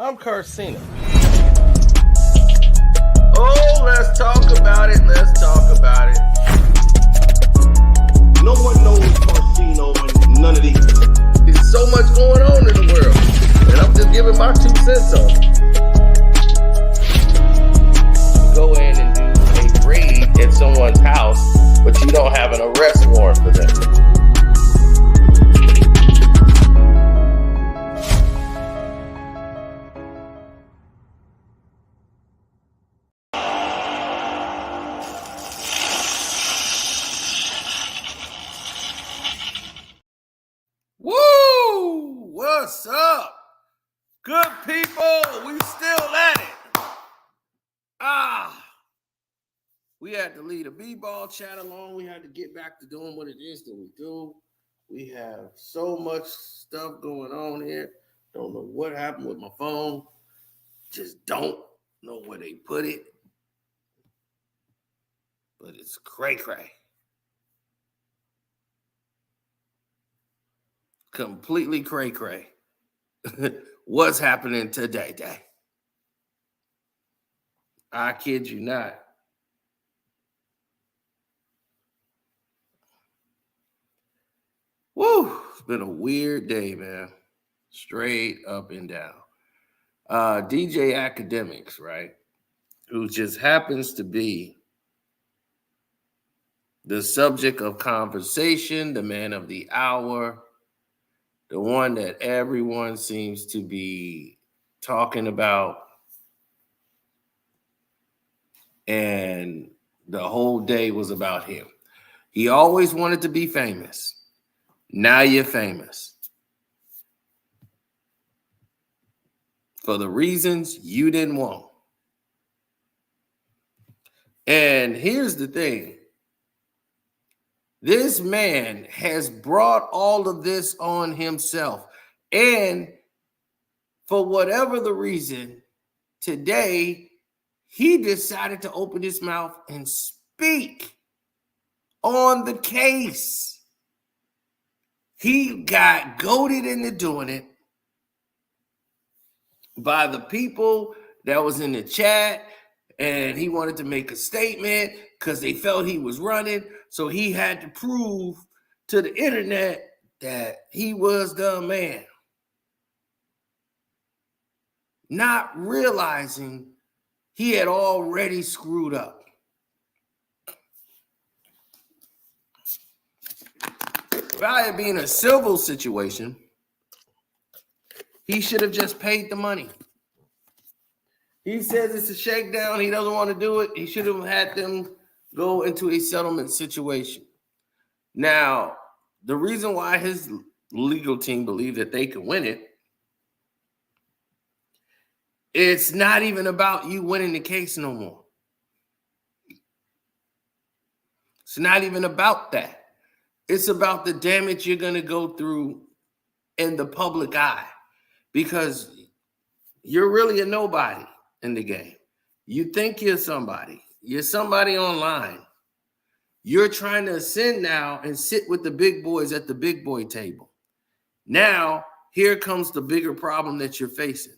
I'm Carcina. Oh, let's talk about it. Let's talk about it. No one knows Carcino and none of these. There's so much going on in the world, and I'm just giving my 2 cents on it. Go in and do a raid at someone's house, but you don't have an arrest warrant for them. Woo! What's up? Good people, we still at it. We had to leave the B-ball chat alone. We had to get back to doing what it is that we do. We have so much stuff going on here. Don't know what happened with my phone. Just don't know where they put it. But it's cray-cray. Completely cray-cray. What's happening today? I kid you not. Woo! It's been a weird day, man. Straight up and down. DJ Akademiks, right? Who just happens to be the subject of conversation, the man of the hour, the one that everyone seems to be talking about. And the whole day was about him. He always wanted to be famous. Now you're famous. For the reasons you didn't want. And here's the thing. This man has brought all of this on himself. And for whatever the reason, today, he decided to open his mouth and speak on the case. He got goaded into doing it by the people that was in the chat, and he wanted to make a statement because they felt he was running. So he had to prove to the internet that he was the man. Not realizing he had already screwed up. By it being a civil situation, he should have just paid the money. He says it's a shakedown. He doesn't want to do it. He should have had them go into a settlement situation. Now, the reason why his legal team believe that they can win it, it's not even about you winning the case no more. It's not even about that. It's about the damage you're going to go through in the public eye, because you're really a nobody in the game. You think you're somebody. You're somebody online. You're trying to ascend now and sit with the big boys at the big boy table. Now, here comes the bigger problem that you're facing.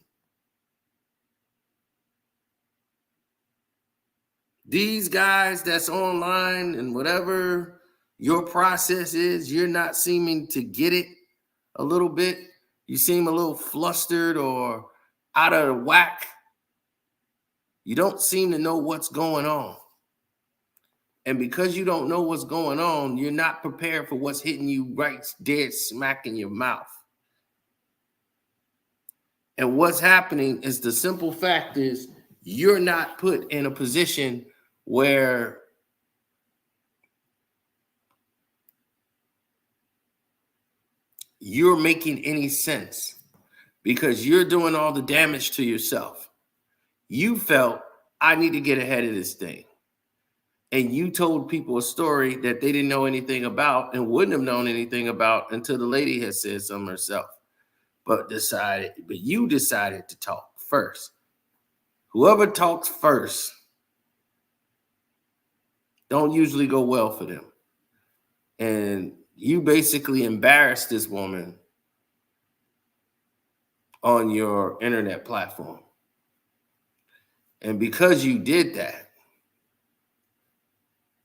These guys that's online and whatever your process is, you're not seeming to get it a little bit. You seem a little flustered or out of whack. You don't seem to know what's going on. And because you don't know what's going on, you're not prepared for what's hitting you right dead smack in your mouth. And what's happening is the simple fact is you're not put in a position where you're making any sense, because you're doing all the damage to yourself. You felt, I need to get ahead of this thing. And you told people a story that they didn't know anything about and wouldn't have known anything about until the lady had said something herself. But you decided to talk first. Whoever talks first don't usually go well for them. And you basically embarrassed this woman on your internet platform. And because you did that,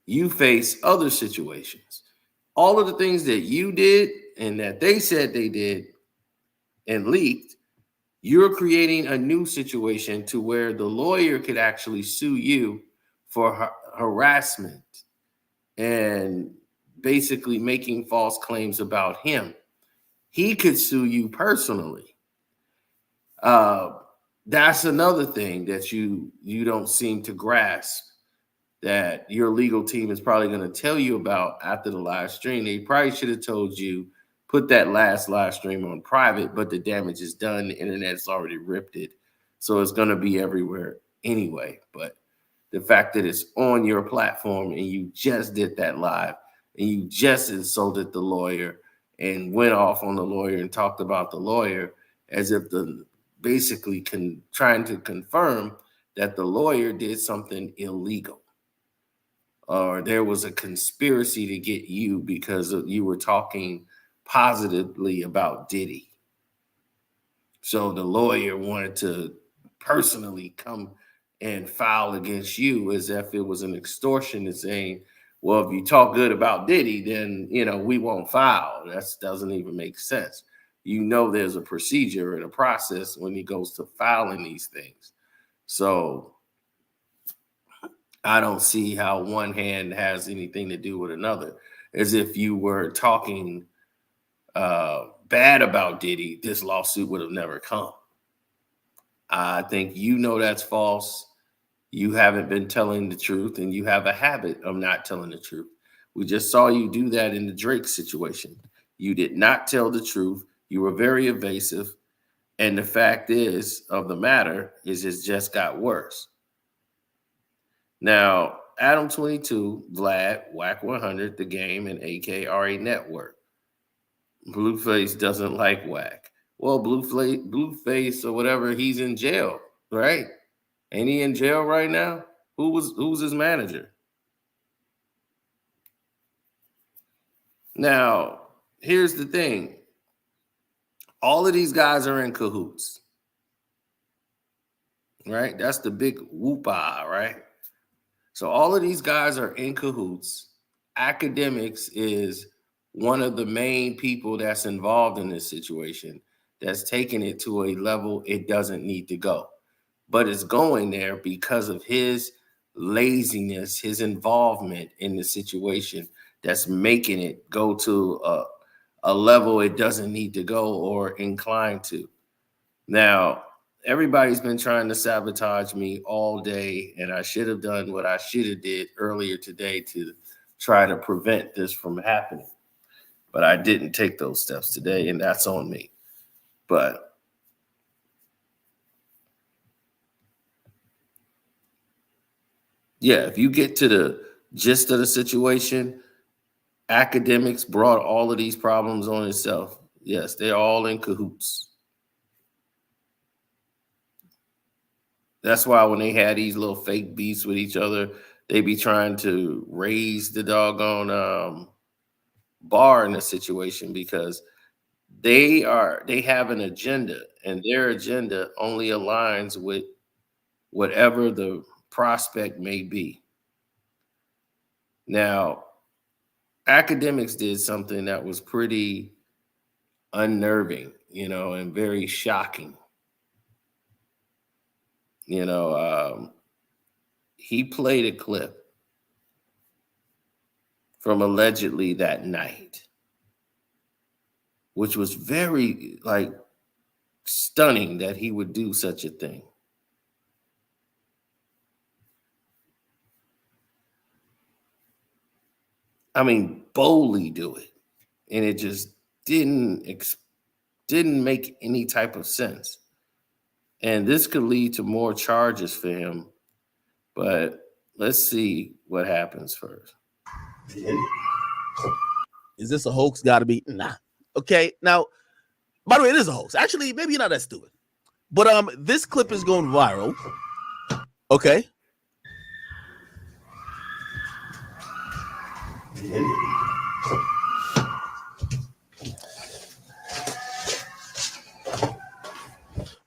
you face other situations. All of the things that you did and that they said they did and leaked, you're creating a new situation to where the lawyer could actually sue you for harassment and basically making false claims about him. He could sue you personally. Uh, that's another thing that you don't seem to grasp, that your legal team is probably going to tell you about after the live stream. They probably should have told you, put that last live stream on private, but the damage is done. The internet's already ripped it. So it's going to be everywhere anyway. But the fact that it's on your platform and you just did that live and you just insulted the lawyer and went off on the lawyer and talked about the lawyer as if basically trying to confirm that the lawyer did something illegal, or there was a conspiracy to get you because you were talking positively about Diddy. So the lawyer wanted to personally come and file against you as if it was an extortion, and saying, well, if you talk good about Diddy, then, we won't file. That doesn't even make sense. There's a procedure and a process when he goes to filing these things. So I don't see how one hand has anything to do with another. As if you were talking bad about Diddy, this lawsuit would have never come. I think that's false. You haven't been telling the truth, and you have a habit of not telling the truth. We just saw you do that in the Drake situation. You did not tell the truth. You were very evasive. And the fact of the matter is it just got worse. Now, Adam 22, Vlad, Whack 100, The Game, and AKRA Network. Blueface doesn't like Whack. Well, Blueface or whatever, he's in jail, right? Ain't he in jail right now? Who's his manager? Now, here's the thing. All of these guys are in cahoots, right? That's the big whoop-ah, right? So all of these guys are in cahoots. Akademiks is one of the main people that's involved in this situation, that's taking it to a level it doesn't need to go. But it's going there because of his laziness, his involvement in the situation, that's making it go to a level it doesn't need to go or incline to. Now, everybody's been trying to sabotage me all day, and I should have done what I should have did earlier today to try to prevent this from happening. But I didn't take those steps today, and that's on me. But yeah, if you get to the gist of the situation, Akademiks brought all of these problems on itself. Yes, they're all in cahoots. That's why when they had these little fake beefs with each other, they be trying to raise the doggone bar in the situation, because they have an agenda, and their agenda only aligns with whatever the prospect may be. Now, Akademiks did something that was pretty unnerving, and very shocking. He played a clip from allegedly that night, which was very stunning that he would do such a thing. I mean, boldly do it. And it just didn't make any type of sense. And this could lead to more charges for him. But let's see what happens first. Is this a hoax? Gotta be. Nah. Okay. Now, by the way, it is a hoax. Actually, maybe you're not that stupid. But this clip is going viral. Okay.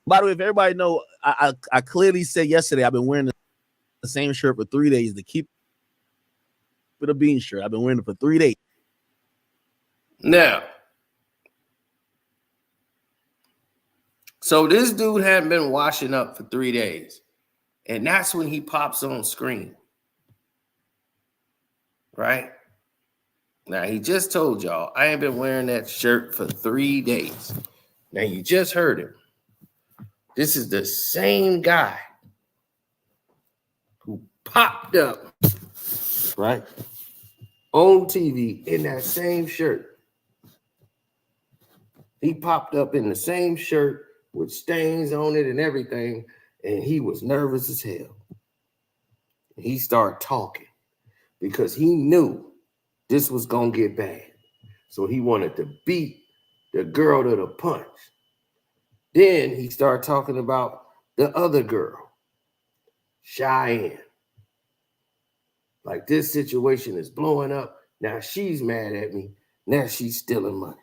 By the way, if everybody know, I clearly said yesterday I've been wearing the same shirt for 3 days to keep it a bean shirt. I've been wearing it for 3 days. Now, so this dude hadn't been washing up for 3 days, and that's when he pops on screen, right? Now, he just told y'all, I ain't been wearing that shirt for 3 days. Now, you just heard him. This is the same guy who popped up, right, on TV in that same shirt. He popped up in the same shirt with stains on it and everything, and he was nervous as hell. He started talking because he knew this was going to get bad. So he wanted to beat the girl to the punch. Then he started talking about the other girl, Cheyenne. Like, this situation is blowing up. Now she's mad at me. Now she's stealing money.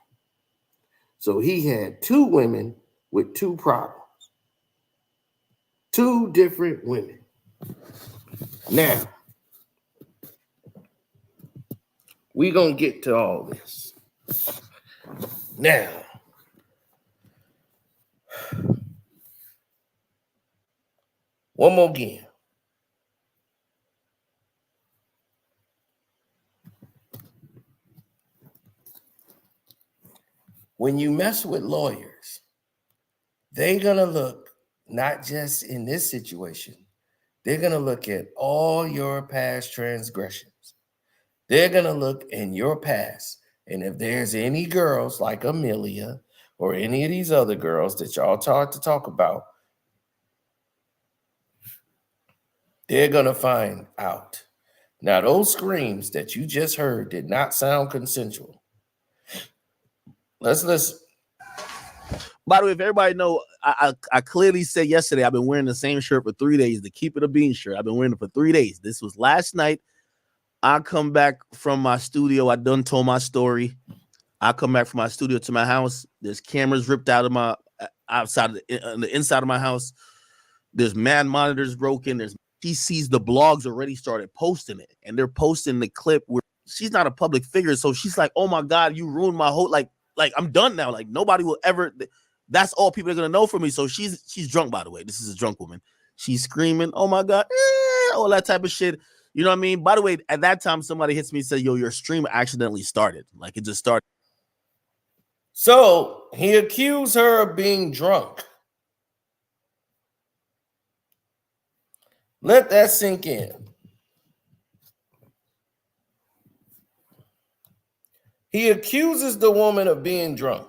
So he had 2 women with 2 problems. 2 different women. Now, we gonna get to all this. Now, one more again. When you mess with lawyers, they're gonna look not just in this situation, they're gonna look at all your past transgressions. They're gonna look in your past, and if there's any girls like Amelia or any of these other girls that y'all taught to talk about, they're gonna find out. Now, those screams that you just heard did not sound consensual. Let's listen. By the way, if everybody know, I clearly said yesterday I've been wearing the same shirt for 3 days to keep it a bean shirt. I've been wearing it for 3 days. This was last night. I come back from my studio. I done told my story. I come back from my studio to my house. There's cameras ripped out of my outside of the inside of my house. There's man monitors broken. She sees the blogs already started posting it, and they're posting the clip where she's not a public figure, so she's like, "Oh my God, you ruined my whole like I'm done now. Like nobody will ever." That's all people are gonna know from me. So she's drunk, by the way. This is a drunk woman. She's screaming, "Oh my God," all that type of shit. You know what I mean? By the way, at that time, somebody hits me and said, "Yo, your stream accidentally started. Like it just started." So he accused her of being drunk. Let that sink in. He accuses the woman of being drunk.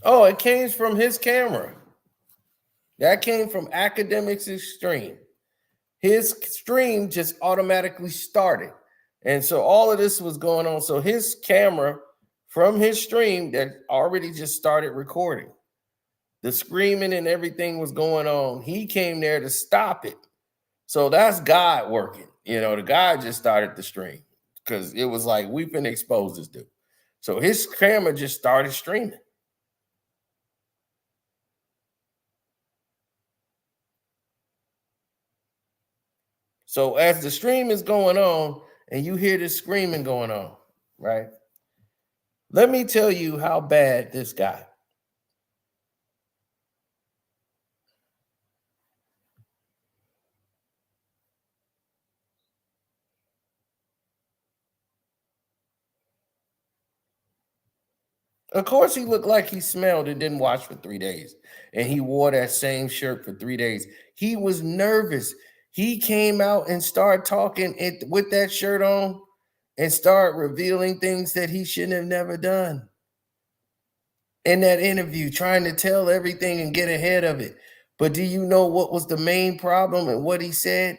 Oh, it came from his camera. That came from Akademiks' stream. His stream just automatically started. And so all of this was going on. So his camera from his stream that already just started recording. The screaming and everything was going on. He came there to stop it. So that's God working. You know, the guy just started the stream because it was like, we've been exposed this dude. So his camera just started streaming. So as the stream is going on and you hear this screaming going on, right? Let me tell you how bad this got. Of course, he looked like he smelled and didn't wash for 3 days. And he wore that same shirt for 3 days. He was nervous. He came out and started talking with that shirt on and started revealing things that he shouldn't have never done. In that interview, trying to tell everything and get ahead of it. But do you know what was the main problem and what he said?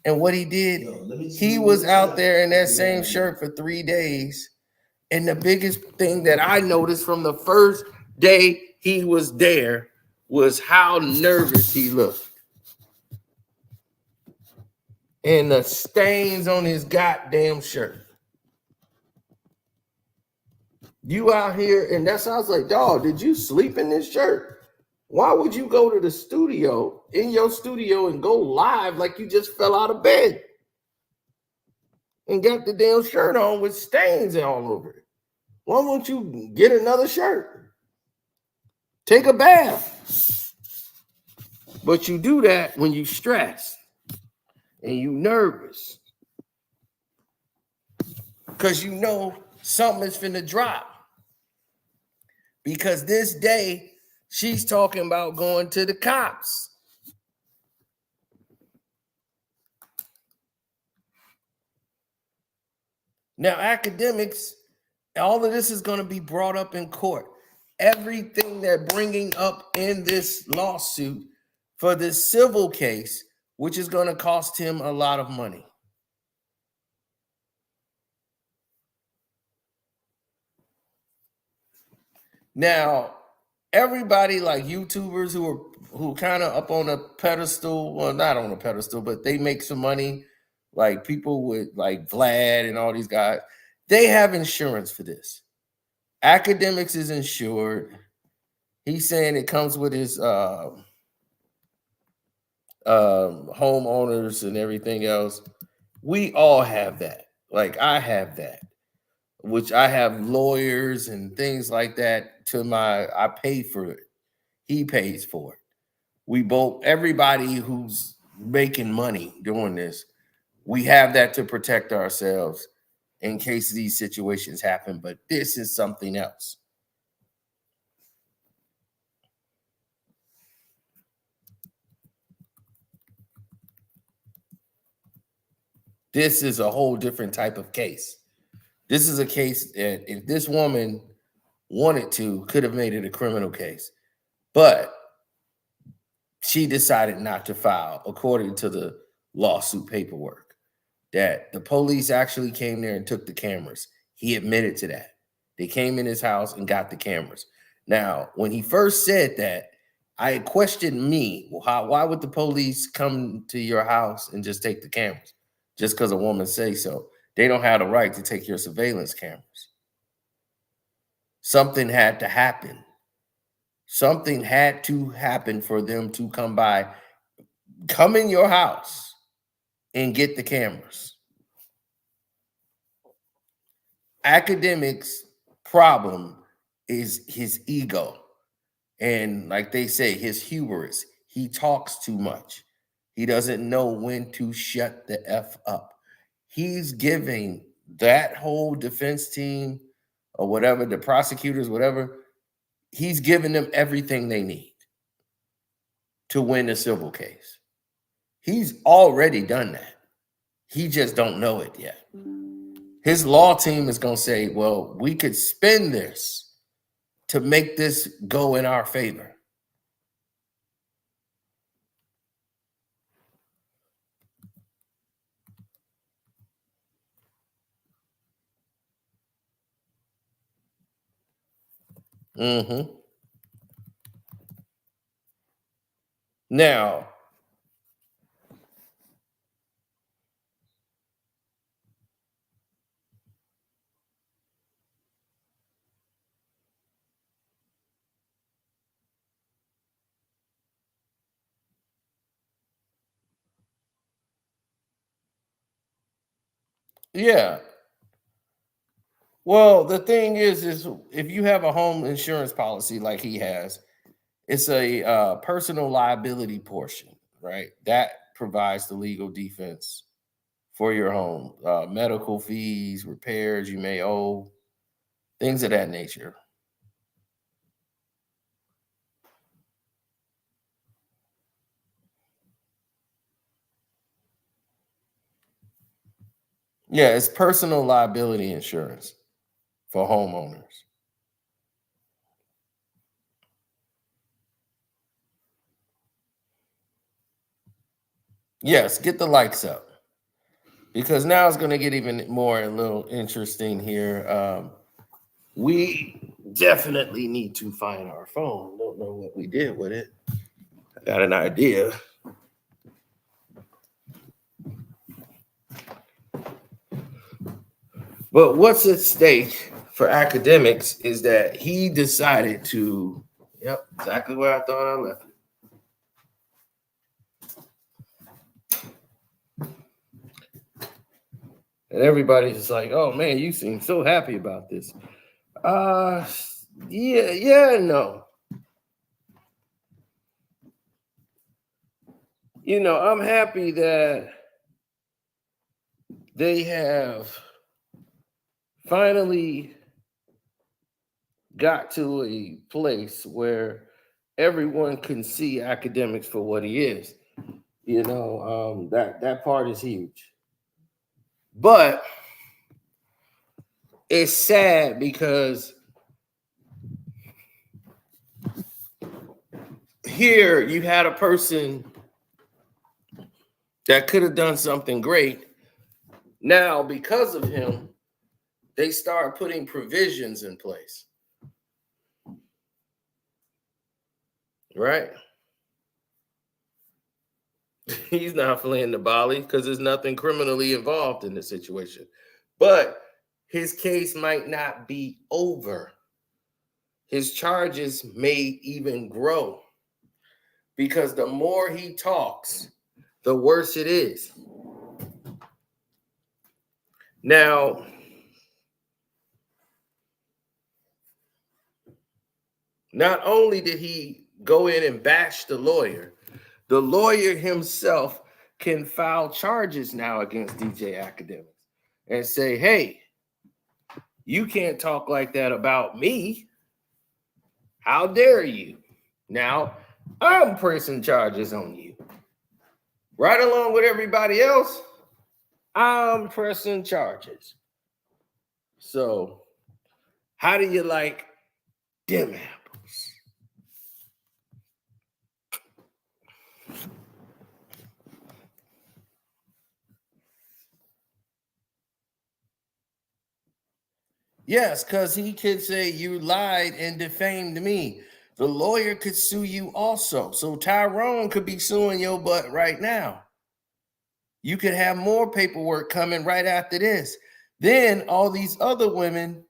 And what he did? He was out there in that same shirt for 3 days. And the biggest thing that I noticed from the first day he was there was how nervous he looked. and the stains on his goddamn shirt. You out here, and that sounds like, dog, did you sleep in this shirt? Why would you go to the studio, in your studio, and go live like you just fell out of bed and got the damn shirt on with stains all over it? Why won't you get another shirt? Take a bath. But you do that when you stressed and you nervous because you know something is finna drop. Because this day, she's talking about going to the cops. Now, academics, all of this is going to be brought up in court. Everything they're bringing up in this lawsuit for this civil case, which is going to cost him a lot of money. Now, everybody like YouTubers who kind of up on a pedestal, well, not on a pedestal, but they make some money, like people with like Vlad and all these guys, they have insurance for this. Akademiks is insured. He's saying it comes with his homeowners and everything else. We all have that. Like I have that, which I have lawyers and things like that I pay for it. He pays for it. We both, everybody who's making money doing this, we have that to protect ourselves in case these situations happen. But this is something else. This is a whole different type of case. This is a case that if this woman wanted to, could have made it a criminal case. But she decided not to file, according to the lawsuit paperwork, that the police actually came there and took the cameras. He admitted to that. They came in his house and got the cameras. Now, when he first said that, I questioned me. Well, why would the police come to your house and just take the cameras? Just because a woman say so. They don't have the right to take your surveillance cameras. Something had to happen. Something had to happen for them to come in your house and get the cameras. Akademiks' problem is his ego. And like they say, his hubris. He talks too much. He doesn't know when to shut the F up. He's giving that whole defense team or whatever, the prosecutors, whatever, he's giving them everything they need to win the civil case. He's already done that. He just don't know it yet. His law team is going to say, well, we could spend this to make this go in our favor. Now, yeah. Well, the thing is if you have a home insurance policy like he has, it's a personal liability portion, right? That provides the legal defense for your home, medical fees, repairs you may owe, things of that nature. Yeah, it's personal liability insurance for homeowners. Yes, get the likes up because now it's going to get even more a little interesting here. We definitely need to find our phone. Don't know what we did with it. I got an idea. But what's at stake for Akademiks is that he decided to, yep, exactly where I thought I left it. And everybody's just like, oh man, you seem so happy about this. Yeah, no. I'm happy that they have finally got to a place where everyone can see Akademiks for what he is. That part is huge. But it's sad because here you had a person that could have done something great. Now, because of him, they start putting provisions in place. Right? He's not fleeing to Bali because there's nothing criminally involved in the situation. But his case might not be over. His charges may even grow because the more he talks, the worse it is. Now, not only did he go in and bash the lawyer himself can file charges now against DJ Akademiks and say, hey, you can't talk like that about me. How dare you? Now, I'm pressing charges on you. Right along with everybody else, I'm pressing charges. So, how do you like them apples? Yes, because he could say you lied and defamed me. The lawyer could sue you also. So Tyrone could be suing your butt right now. You could have more paperwork coming right after this. Then all these other women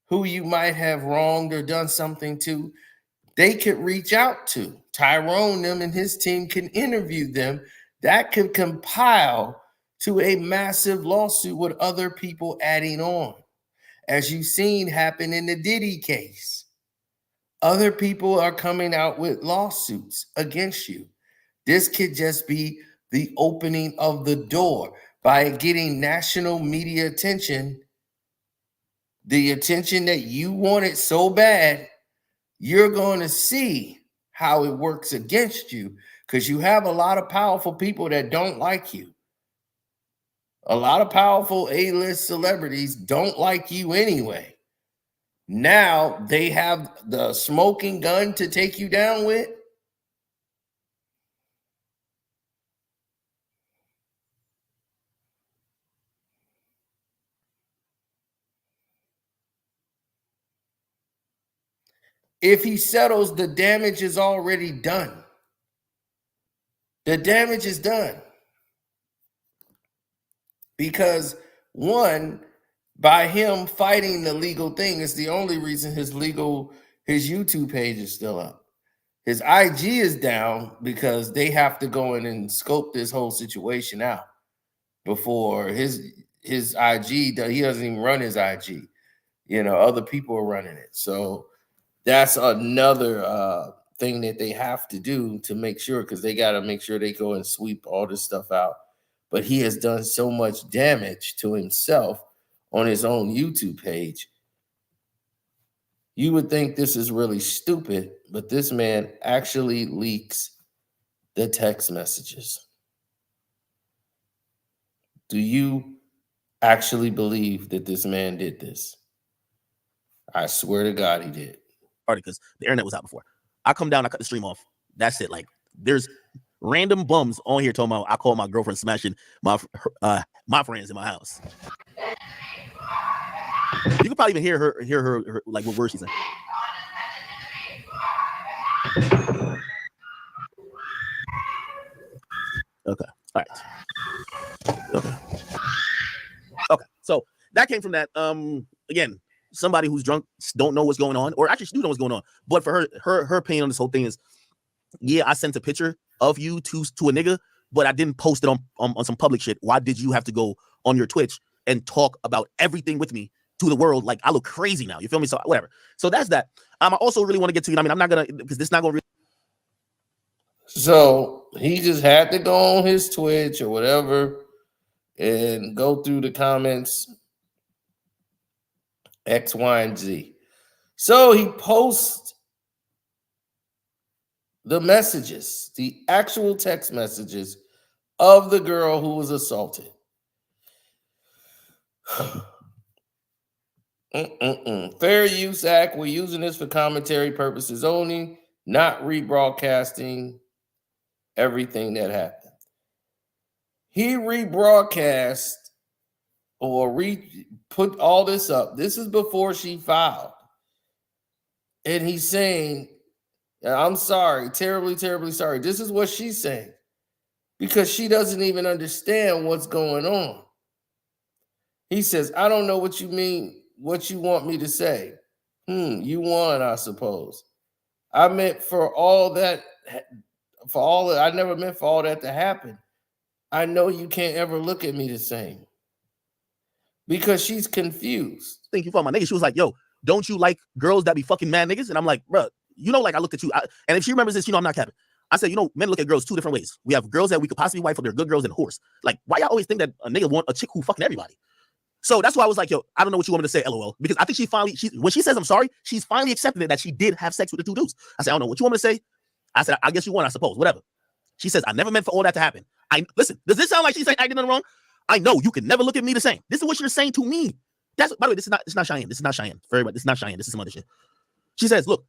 who you might have wronged or done something to, they could reach out to. Tyrone, them and his team can interview them. That could compile to a massive lawsuit with other people adding on, as you've seen happen in the Diddy case. Other people are coming out with lawsuits against you. This could just be the opening of the door by getting national media attention, the attention that you wanted so bad. You're going to see how it works against you because you have a lot of powerful people that don't like you. A lot of powerful A-list celebrities don't like you anyway. Now they have the smoking gun to take you down with. If he settles, the damage is already done. The damage is done. Because one, by him fighting the legal thing is the only reason his YouTube page is still up. His IG is down because they have to go in and scope this whole situation out before his IG. He doesn't even run his IG. Other people are running it. So that's another thing that they have to do to make sure, because they got to make sure they go and sweep all this stuff out. But he has done so much damage to himself on his own YouTube page. You would think this is really stupid, but this man actually leaks the text messages. Do you actually believe that this man did this? I swear to God he did. Because the internet was out before. I come down, I cut the stream off. That's it. Like, there's random bums on here talking about I call my girlfriend smashing my friends in my house. You can probably even hear her like what words she's saying. Okay. All right. Okay. So that came from that. Again, somebody who's drunk don't know what's going on, or actually she do know what's going on. But for her opinion on this whole thing is, yeah, I sent a picture of you to a nigga, but I didn't post it on some public shit. Why did you have to go on your Twitch and talk about everything with me to the world? Like, I look crazy now. You feel me? So whatever. So that's that. I also really want to get to, I mean, I'm not gonna, because this is not gonna. So he just had to go on his Twitch or whatever and go through the comments X, Y, and Z. So he posts the messages, the actual text messages of the girl who was assaulted. Fair Use Act, we're using this for commentary purposes only, not rebroadcasting everything that happened. He rebroadcast or put all this up. This is before she filed. And he's saying, I'm sorry, terribly, terribly sorry. This is what she's saying because she doesn't even understand what's going on. He says, I don't know what you mean, what you want me to say. You won, I suppose. I meant for all that, I never meant for all that to happen. I know you can't ever look at me the same. Because she's confused. Thank you for my nigga. She was like, yo, don't you like girls that be fucking mad niggas? And I'm like, bro, like I looked at you. And if she remembers this, I'm not capping. I said, men look at girls two different ways. We have girls that we could possibly wife, or they're good girls and whores. Like, why y'all always think that a nigga want a chick who fucking everybody? So that's why I was like, yo, I don't know what you want me to say, LOL. Because I think when she says I'm sorry, she's finally accepted it that she did have sex with the two dudes. I said, I don't know what you want me to say. I said, I guess you won, I suppose, whatever. She says, I never meant for all that to happen. Listen, does this sound like she's acting nothing wrong? I know you can never look at me the same. This is what you're saying to me. That's, by the way, it's not Cheyenne. This is not Cheyenne. For everybody, this is not Cheyenne. This is some other shit. She says, look,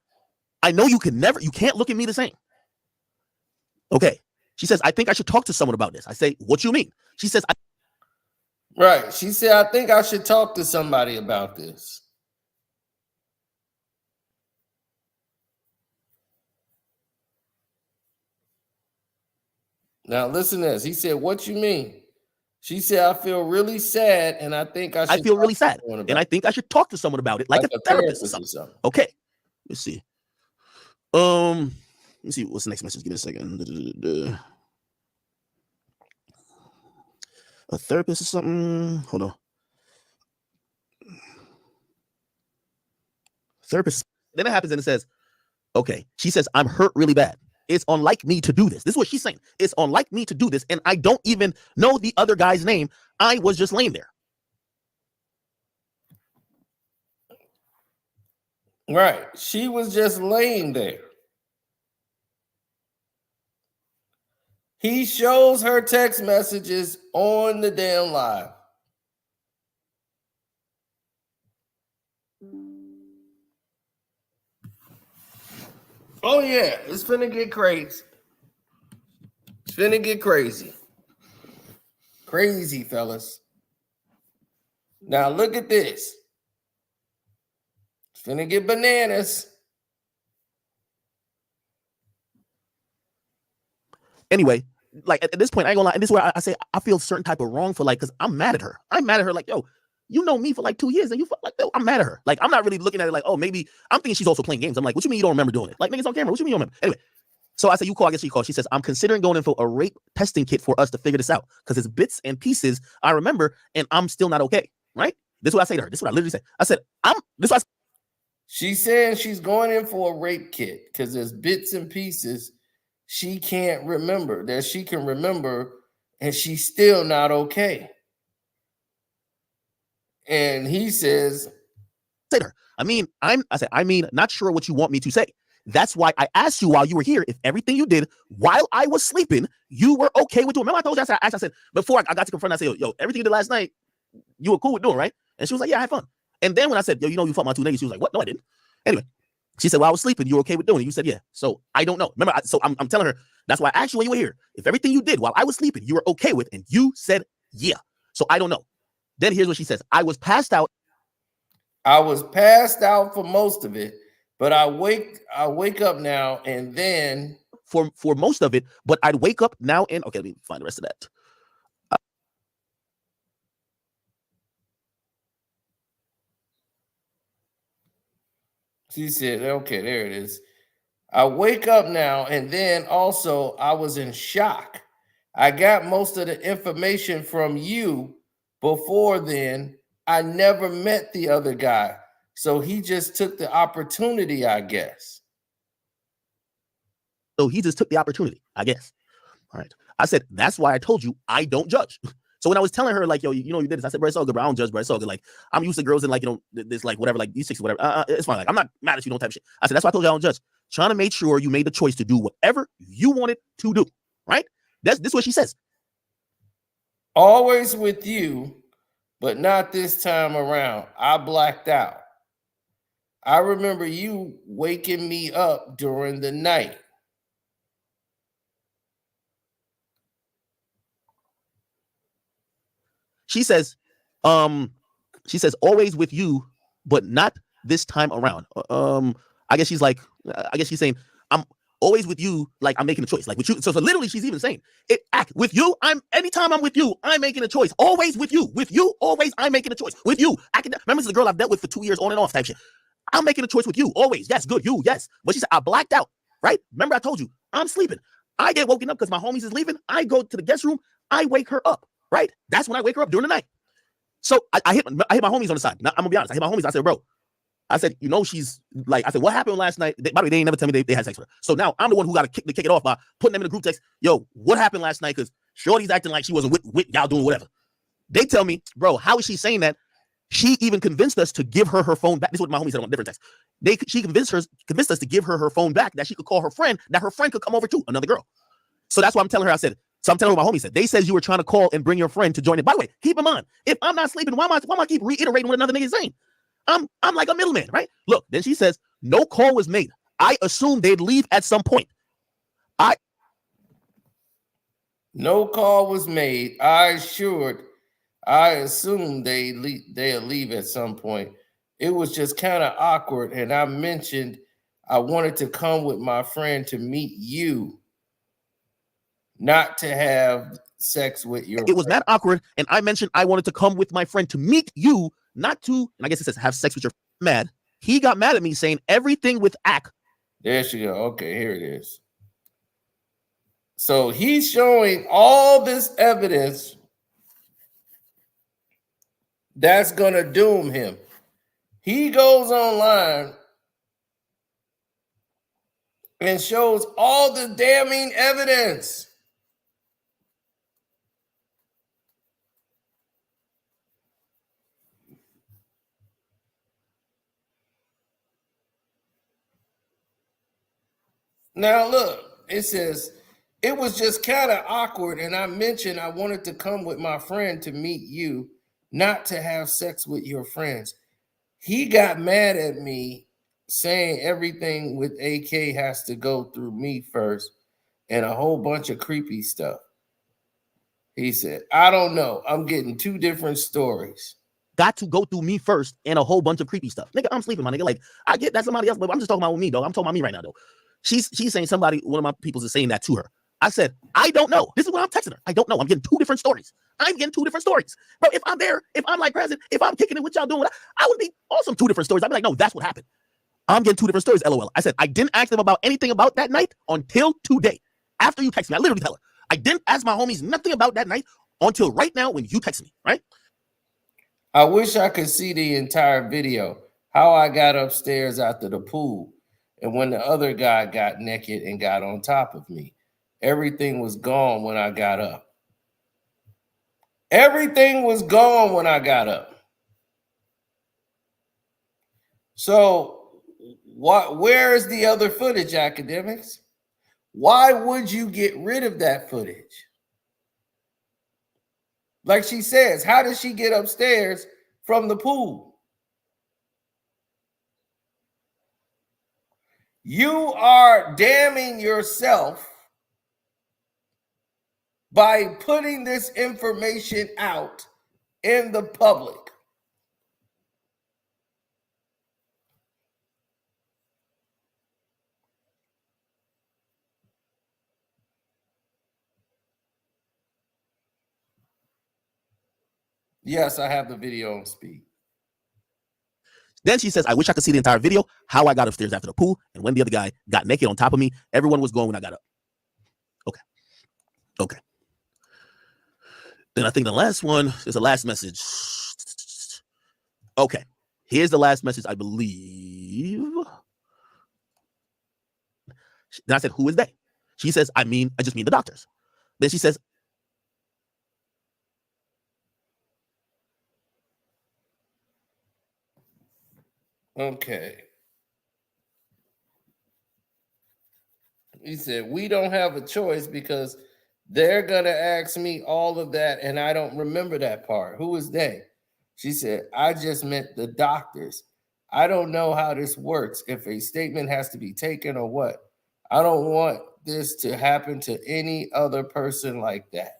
I know you can't look at me the same. Okay. She says, I think I should talk to someone about this. I say, what you mean? She says, right. She said, I think I should talk to somebody about this. Now listen to this. He said, what you mean? She said, I feel really sad, and I think I feel really sad, and I think I should talk to someone about it, like a therapist or something. Okay, let's see. Let me see what's the next message. Give me a second. A therapist or something. Hold on. Therapist. Then it happens and it says, okay. She says, I'm hurt really bad. It's unlike me to do this. This is what she's saying. It's unlike me to do this. And I don't even know the other guy's name. I was just laying there. Right. She was just laying there. He shows her text messages on the damn live. Oh, yeah. It's finna get crazy. It's finna get crazy. Crazy, fellas. Now, look at this. It's finna get bananas. Anyway, like at this point, I ain't gonna lie. And this is where I say I feel a certain type of wrong for, like, because I'm mad at her. I'm mad at her. Like, yo, you know me for like 2 years, and you like, yo, I'm mad at her. Like, I'm not really looking at it like, oh, maybe I'm thinking she's also playing games. I'm like, what you mean you don't remember doing it? Like, niggas on camera. What you mean you don't remember? Anyway, so I say, you call. I guess she called. She says, I'm considering going in for a rape testing kit for us to figure this out because it's bits and pieces I remember, and I'm still not okay. Right? This is what I say to her. This is what I literally say. I said, she's saying she's going in for a rape kit because there's bits and pieces she can't remember, that she can remember, and she's still not okay. And he says, I mean, not sure what you want me to say. That's why I asked you while you were here if everything you did while I was sleeping, you were okay with doing. Remember I told you, I said before I got to confront, I said, yo, everything you did last night, you were cool with doing, right? And she was like, yeah, I had fun. And then when I said, yo, you fucked my 2 niggas, she was like, what? No, I didn't. Anyway, she said, well, I was sleeping. You were okay with doing it. You said, yeah. So I don't know. Remember, I'm telling her, that's why I asked you when you were here. If everything you did while I was sleeping, you were okay with, and you said, yeah. So I don't know. Then here's what she says. I was passed out. I was passed out for most of it, but I wake up now and then for most of it, but I'd wake up now and okay, let me find the rest of that. She said, okay, there it is. I wake up now, and then also I was in shock. I got most of the information from you before then. I never met the other guy. So he just took the opportunity, I guess. So he just took the opportunity, I guess. All right. I said, that's why I told you I don't judge. So when I was telling her, like, yo, you know, you did this, I said, bro, it's all good, bro. I don't judge, bro. It's all good. Like, I'm used to girls in, like, you know, this, like, whatever, like, these six, whatever. It's fine. Like, I'm not mad at you, no type of shit. I said, that's why I told you I don't judge. Trying to make sure you made the choice to do whatever you wanted to do. Right? This is what she says. Always with you, but not this time around. I blacked out. I remember you waking me up during the night. She says, always with you, but not this time around. I guess she's like, I guess she's saying, I'm always with you, like I'm making a choice, like with you. So literally, she's even saying, with you, anytime I'm with you, I'm making a choice. Always with you, always I'm making a choice with you. Remember, this is a girl I've dealt with for 2 years, on and off type shit. I'm making a choice with you, always. Yes, good, you, yes. But she said, I blacked out, right? Remember, I told you, I'm sleeping. I get woken up because my homies is leaving. I go to the guest room. I wake her up, right? That's when I wake her up during the night. So I hit my homies on the side. Now, I'm gonna be honest. I hit my homies. I said, bro, I said, you know, she's like, I said, what happened last night? By the way, they ain't never tell me they had sex with her. So now I'm the one who got to kick it off by putting them in a group text. Yo, what happened last night? Because Shorty's acting like she wasn't with y'all doing whatever. They tell me, bro, how is she saying that? She even convinced us to give her phone back. This is what my homies said on different texts. She convinced us to give her phone back, that she could call her friend, that her friend could come over too, another girl. So that's why I'm telling her. So I'm telling her what my homie said. They says you were trying to call and bring your friend to join it. By the way, keep in mind, if I'm not sleeping, why am I keep reiterating what another nigga is saying? I'm like a middleman, right? Look, then she says, no call was made. I assumed they'd leave at some point. No call was made. I assumed they'll leave at some point. It was just kind of awkward. And I mentioned I wanted to come with my friend to meet you, not to have sex with your It was friend. mad awkward. And I mentioned I wanted to come with my friend to meet you, not to, and I guess it says have sex with your mad. He got mad at me saying everything with Ak. There she go. Okay, here it is. So he's showing all this evidence that's going to doom him. He goes online and shows all the damning evidence. Now, look, it says, it was just kind of awkward. And I mentioned I wanted to come with my friend to meet you, not to have sex with your friends. He got mad at me saying everything with AK has to go through me first and a whole bunch of creepy stuff. He said, I don't know. I'm getting two different stories. Got to go through me first and a whole bunch of creepy stuff. Nigga, I'm sleeping, my nigga. Like, I get that somebody else, but I'm just talking about me, dog. I'm talking about me right now, though. She's saying one of my peoples is saying that to her. I said, I don't know. This is what I'm texting her. I don't know. I'm getting two different stories. Bro, if I'm there, if I'm like present, if I'm kicking it with y'all doing I would be awesome. Two different stories. I'd be like, no, that's what happened. I'm getting two different stories, LOL. I said, I didn't ask them about anything about that night until today. After you text me, I literally tell her, I didn't ask my homies nothing about that night until right now when you text me, right? I wish I could see the entire video, how I got upstairs after the pool and when the other guy got naked and got on top of me. Everything was gone when I got up. Everything was gone when I got up. So where is the other footage, academics? Why would you get rid of that footage? Like she says, how did she get upstairs from the pool? You are damning yourself by putting this information out in the public. Yes, I have the video on speed. Then she says, I wish I could see the entire video, how I got upstairs after the pool, and when the other guy got naked on top of me. Everyone was going when I got up. Okay. Then I think the last one is the last message. Okay. Here's the last message, I believe. Then I said, who is they? She says, I just mean the doctors. Then she says, Okay. He said, we don't have a choice because they're going to ask me all of that, and I don't remember that part. Who is they? She said, I just meant the doctors. I don't know how this works, if a statement has to be taken or what. I don't want this to happen to any other person like that.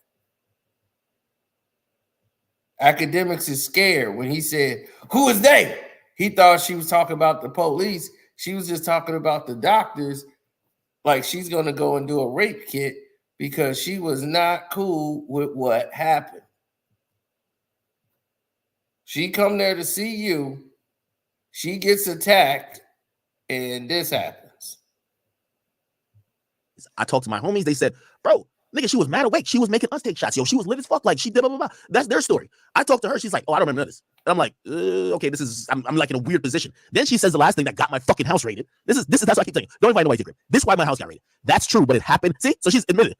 Akademiks is scared when he said, who is they? He thought she was talking about the police. She was just talking about the doctors, like she's going to go and do a rape kit because she was not cool with what happened. She come there to see you. She gets attacked, and this happens. I talked to my homies. They said, bro, nigga, she was mad awake. She was making us take shots. Yo, she was lit as fuck. Like, she did blah, blah, blah. That's their story. I talked to her. She's like, oh, I don't remember this. And I'm like, okay, I'm like in a weird position. Then she says the last thing that got my fucking house raided. That's what I keep saying. Don't invite nobody to crib. This is why my house got raided. That's true, but it happened. See? So she's admitted.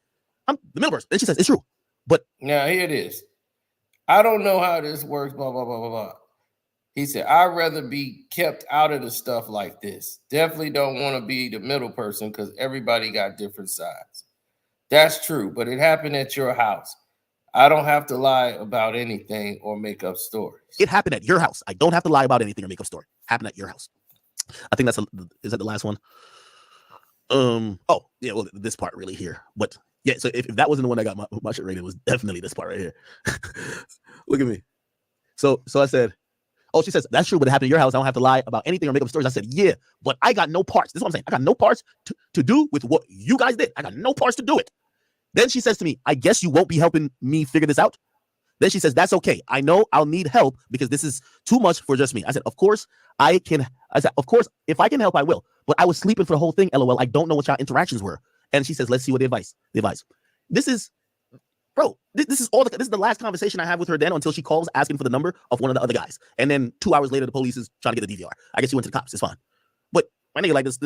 I'm the middle person. Then she says, it's true. But now here it is. I don't know how this works, blah, blah, blah, blah, blah. He said, I'd rather be kept out of the stuff like this. Definitely don't want to be the middle person because everybody got different sides. That's true, but it happened at your house. I don't have to lie about anything or make up stories. It happened at your house. I don't have to lie about anything or make up story. Happened at your house. I think is that the last one? Oh, yeah, well, this part really here. But yeah, so if that wasn't the one that got my shit rated, it was definitely this part right here. Look at me. So I said, oh, she says, that's true, but it happened at your house. I don't have to lie about anything or make up stories. I said, yeah, but I got no parts. This is what I'm saying. I got no parts to do with what you guys did. I got no parts to do it. Then she says to me, I guess you won't be helping me figure this out. Then she says, that's okay. I know I'll need help because this is too much for just me. I said, of course, of course, if I can help, I will. But I was sleeping for the whole thing, LOL. I don't know what your interactions were. And she says, let's see what the advice. This is, bro, this is the last conversation I have with her then until she calls asking for the number of one of the other guys. And then 2 hours later, the police is trying to get the DVR. I guess she went to the cops. It's fine. But my nigga, like this,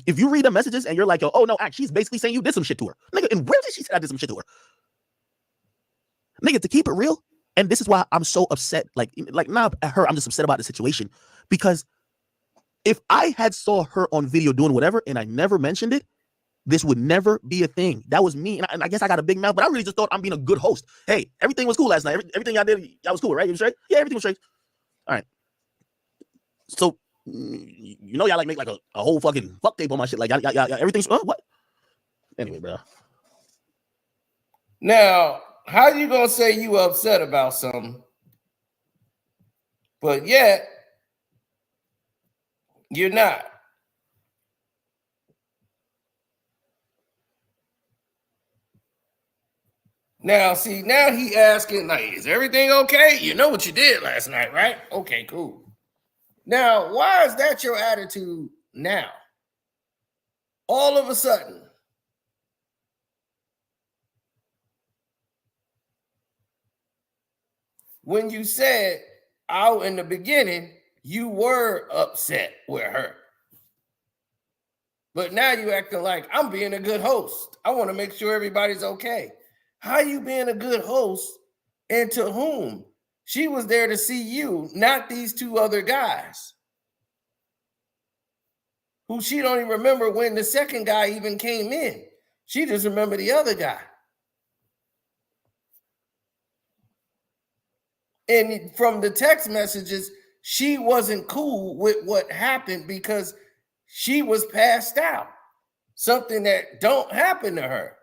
if you read the messages and you're like, oh no, she's basically saying you did some shit to her. Nigga, and where did she say I did some shit to her? Nigga, to keep it real, and this is why I'm so upset. Like not at her, I'm just upset about the situation. Because if I had saw her on video doing whatever and I never mentioned it, this would never be a thing. That was me. And I guess I got a big mouth, but I really just thought I'm being a good host. Hey, everything was cool last night. Everything y'all did, y'all was cool, right? You straight? Yeah, everything was straight. All right. So, you know, y'all like make like a whole fucking fuck tape on my shit. Like, y'all everything's, what? Anyway, bro. Now, how you going to say you upset about something, but yet you're not? Now, see, now he asking, like, is everything okay? You know what you did last night, right? Okay, cool. Now, why is that your attitude now? All of a sudden. When you said out in the beginning, you were upset with her. But now you acting like I'm being a good host. I want to make sure everybody's okay. How you being a good host and to whom? She was there to see you, not these two other guys. Who she don't even remember when the second guy even came in. She just remember the other guy. And from the text messages, she wasn't cool with what happened because she was passed out. Something that don't happen to her.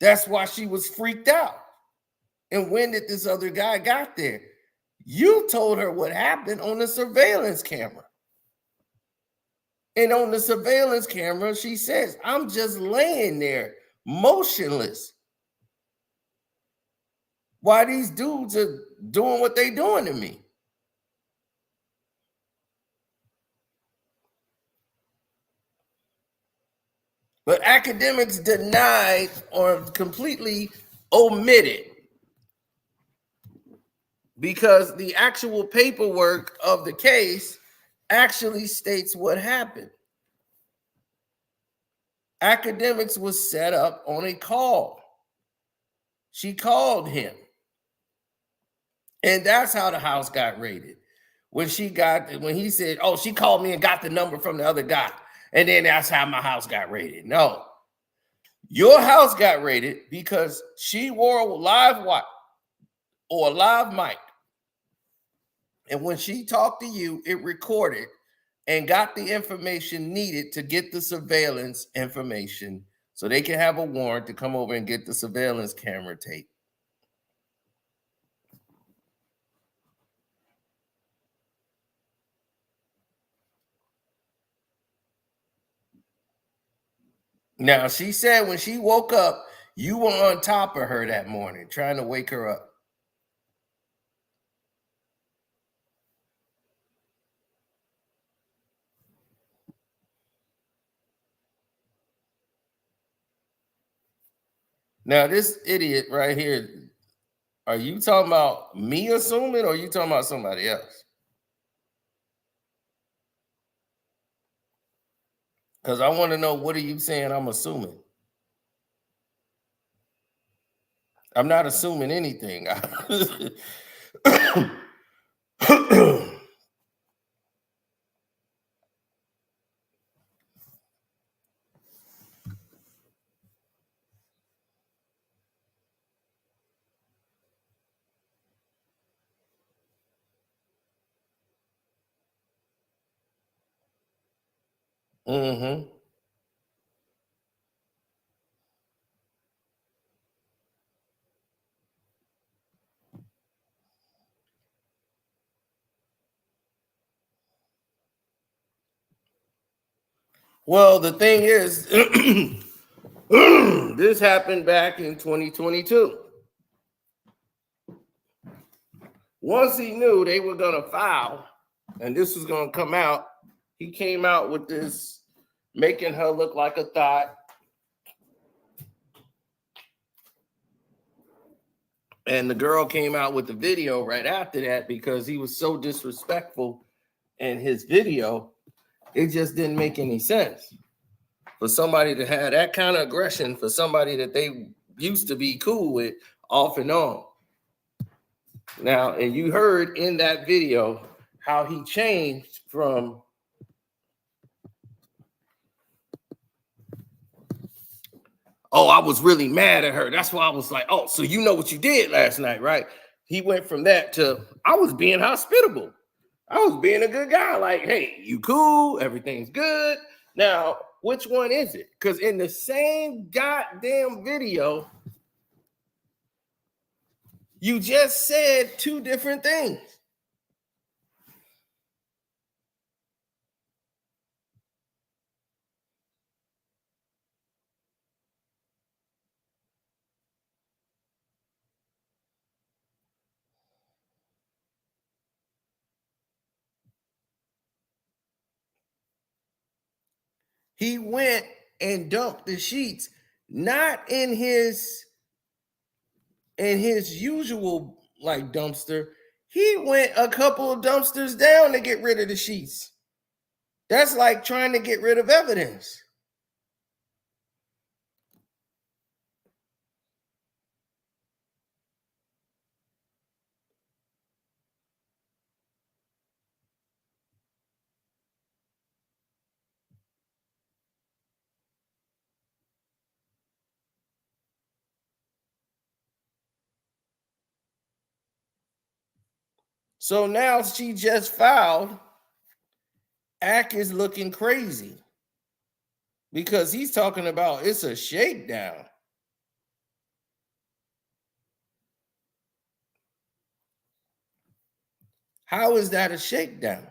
That's why she was freaked out. And when did this other guy got there? You told her what happened on the surveillance camera. And on the surveillance camera, she says, I'm just laying there, motionless. Why these dudes are doing what they doing to me? But Akademiks denied or completely omitted, because the actual paperwork of the case actually states what happened. Akademiks was set up on a call. She called him. And that's how the house got raided. When he said, oh, she called me and got the number from the other guy. And then that's how my house got raided. No. Your house got raided because she wore a live wire or a live mic. And when she talked to you, it recorded and got the information needed to get the surveillance information so they can have a warrant to come over and get the surveillance camera tape. Now, she said when she woke up, you were on top of her that morning, trying to wake her up. Now, this idiot right here, are you talking about me assuming, or are you talking about somebody else? Because I want to know, what are you saying I'm assuming? I'm not assuming anything. Mm-hmm. Well, the thing is, this happened back in 2022. Once he knew they were going to file and this was going to come out, he came out with this, making her look like a thought. And the girl came out with the video right after that because he was so disrespectful in his video. It just didn't make any sense for somebody to have that kind of aggression for somebody that they used to be cool with off and on. Now, and you heard in that video how he changed from, oh, I was really mad at her. That's why I was like, oh, so you know what you did last night, right? He went from that to, I was being hospitable. I was being a good guy. Like, hey, you cool? Everything's good. Now, which one is it? Because in the same goddamn video, you just said two different things. He went and dumped the sheets, not in his usual like dumpster. He went a couple of dumpsters down to get rid of the sheets. That's like trying to get rid of evidence. So now she just filed. Ack is looking crazy because he's talking about it's a shakedown. How is that a shakedown?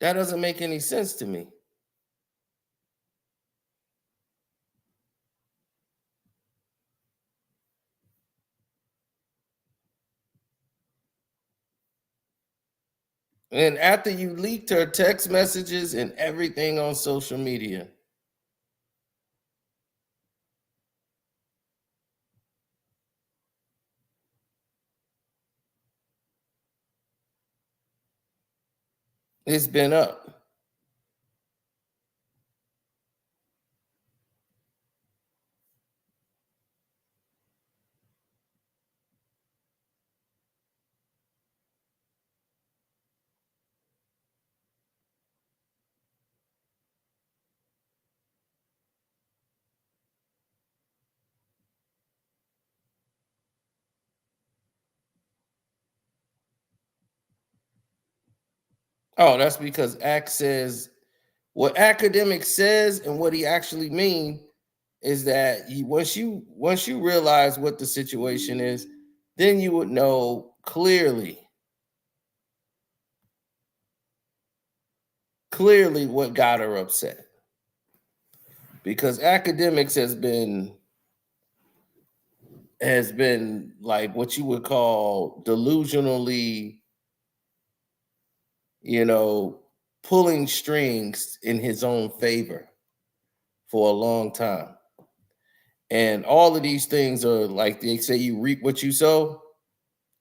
That doesn't make any sense to me. And after you leaked her text messages and everything on social media, It's been up. Oh, that's because Act says what Academics says and what he actually mean is that once you realize what the situation is, then you would know clearly what got her upset. Because Academics has been like what you would call delusionally, you know, pulling strings in his own favor for a long time. And all of these things are like they say you reap what you sow.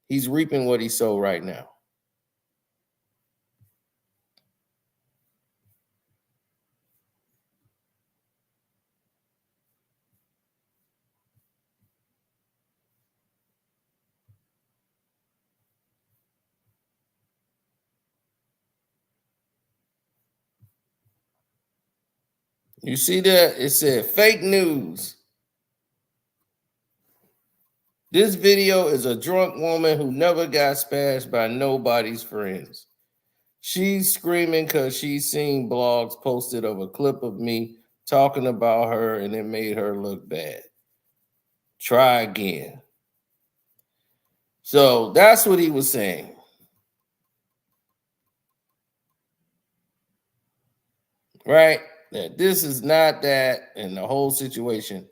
He's reaping what he sowed right now. You see that? It said fake news. This video is a drunk woman who never got spashed by nobody's friends. She's screaming because she's seen blogs posted of a clip of me talking about her and it made her look bad. Try again. So that's what he was saying. Right? That this is not that and the whole situation.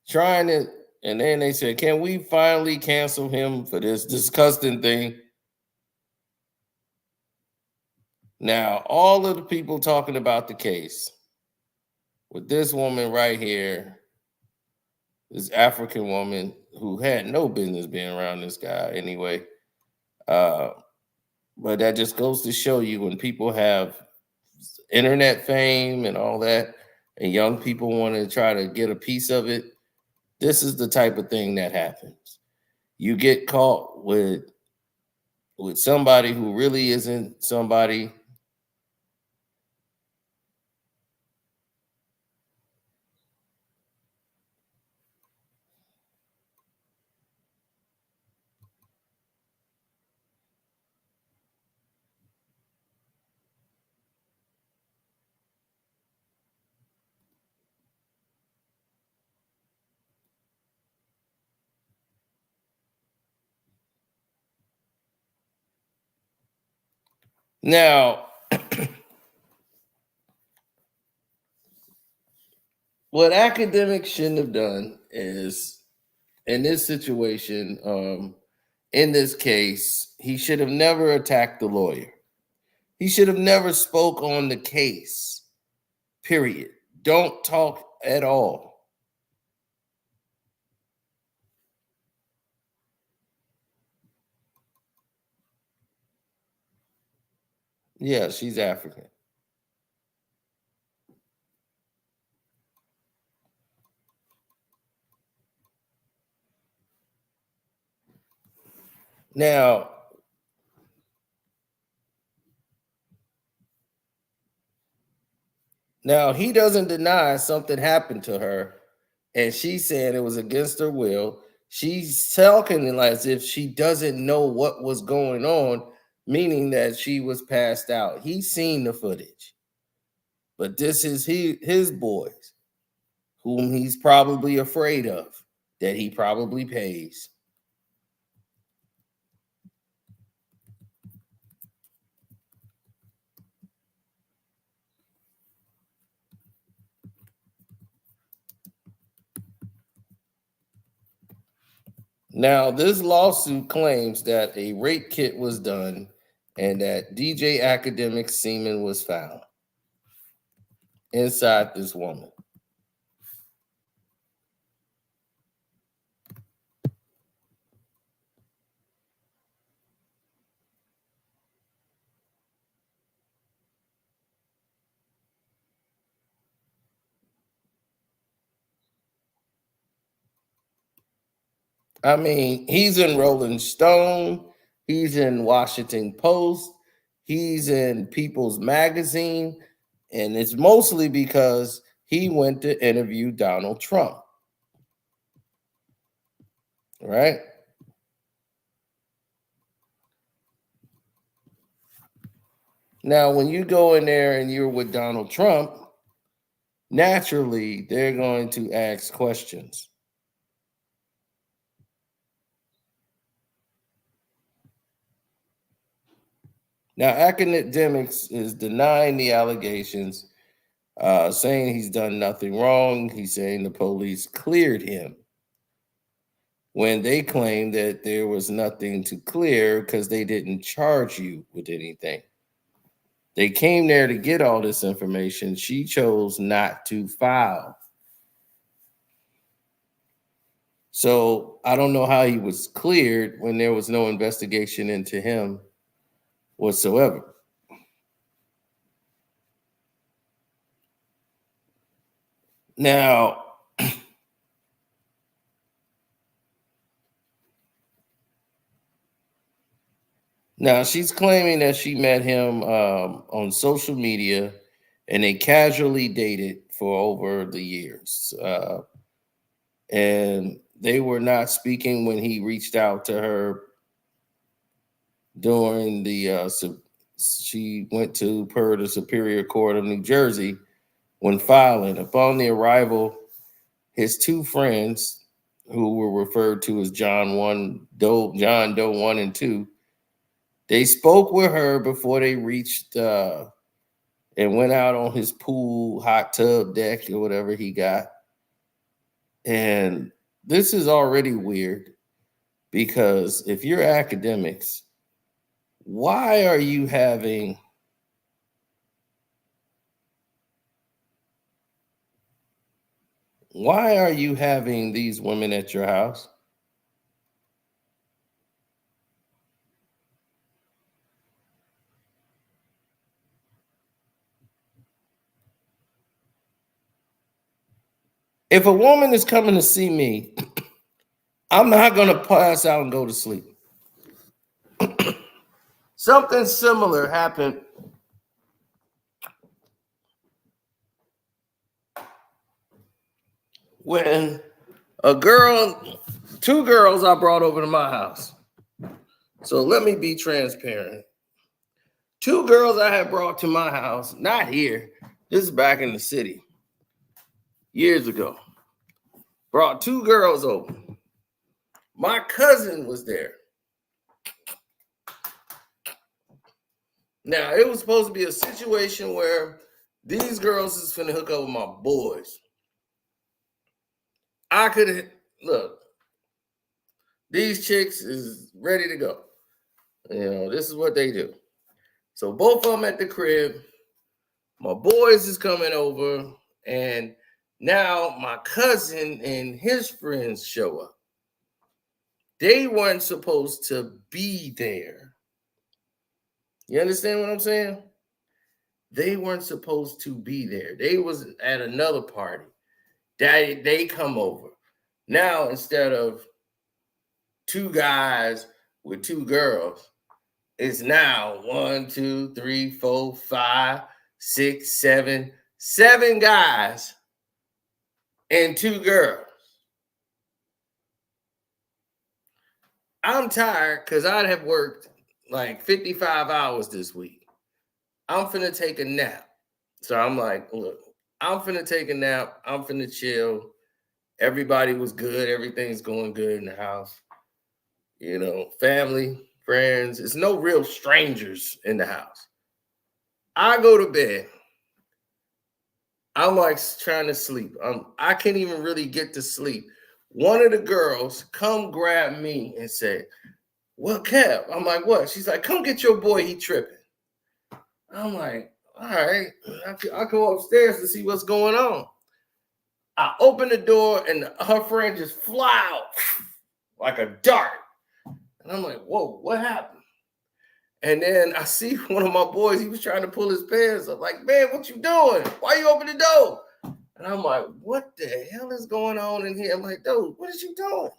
Trying to, and then they said, can we finally cancel him for this disgusting thing? Now, all of the people talking about the case with this woman right here, this African woman who had no business being around this guy anyway. Uh, but that just goes to show you when people have internet fame and all that, and young people want to try to get a piece of it, this is the type of thing that happens. You get caught with somebody who really isn't somebody. Now, what academics shouldn't have done is in this situation, in this case, he should have never attacked the lawyer. He should have never spoke on the case. Period. Don't talk at all. Yeah, she's African. Now, now he doesn't deny something happened to her, and she's saying it was against her will. She's talking as if she doesn't know what was going on, meaning that she was passed out. He's seen the footage, but this is his boys, whom he's probably afraid of, that he probably pays. Now, this lawsuit claims that a rape kit was done and that DJ Academics semen was found inside this woman. I mean, he's in Rolling Stone, he's in Washington Post, he's in People's Magazine, and it's mostly because he went to interview Donald Trump, right? Now, when you go in there and you're with Donald Trump, naturally they're going to ask questions. Now, Akademiks is denying the allegations, saying he's done nothing wrong. He's saying the police cleared him when they claim that there was nothing to clear because they didn't charge you with anything. They came there to get all this information. She chose not to file. So I don't know how he was cleared when there was no investigation into him whatsoever. Now, she's claiming that she met him on social media and they casually dated for over the years. And they were not speaking when he reached out to her during the she went to the Superior Court of New Jersey when filing. Upon the arrival, his two friends, who were referred to as John Doe 1 and 2, they spoke with her before they reached and went out on his pool hot tub deck or whatever he got. And this is already weird because if you're Akademiks, why are you having these women at your house? If a woman is coming to see me, I'm not going to pass out and go to sleep. Something similar happened when two girls I brought over to my house. So let me be transparent. Two girls I had brought to my house, not here, this is back in the city, years ago. Brought two girls over. My cousin was there. Now, it was supposed to be a situation where these girls is finna hook up with my boys. I could look, these chicks is ready to go. You know, this is what they do. So both of them at the crib. My boys is coming over, and now my cousin and his friends show up. They weren't supposed to be there. You understand what I'm saying? They weren't supposed to be there. They was at another party. They come over. Now, instead of two guys with two girls, it's now 1, 2, 3, 4, 5, 6, 7, 7 guys and two girls. I'm tired because I'd have worked like 55 hours this week. I'm finna take a nap. So I'm like, look, I'm finna take a nap. I'm finna chill. Everybody was good. Everything's going good in the house. You know, family, friends. It's no real strangers in the house. I go to bed. I'm like trying to sleep. I can't even really get to sleep. One of the girls come grab me and say, "Well, Kev," I'm like, "What?" She's like, "Come get your boy. He tripping." I'm like, "All right." I go upstairs to see what's going on. I open the door and her friend just fly out like a dart. And I'm like, "Whoa, what happened?" And then I see one of my boys, he was trying to pull his pants up. Like, "Man, what you doing? Why you open the door?" And I'm like, "What the hell is going on in here?" I'm like, "Dude, what is you doing?"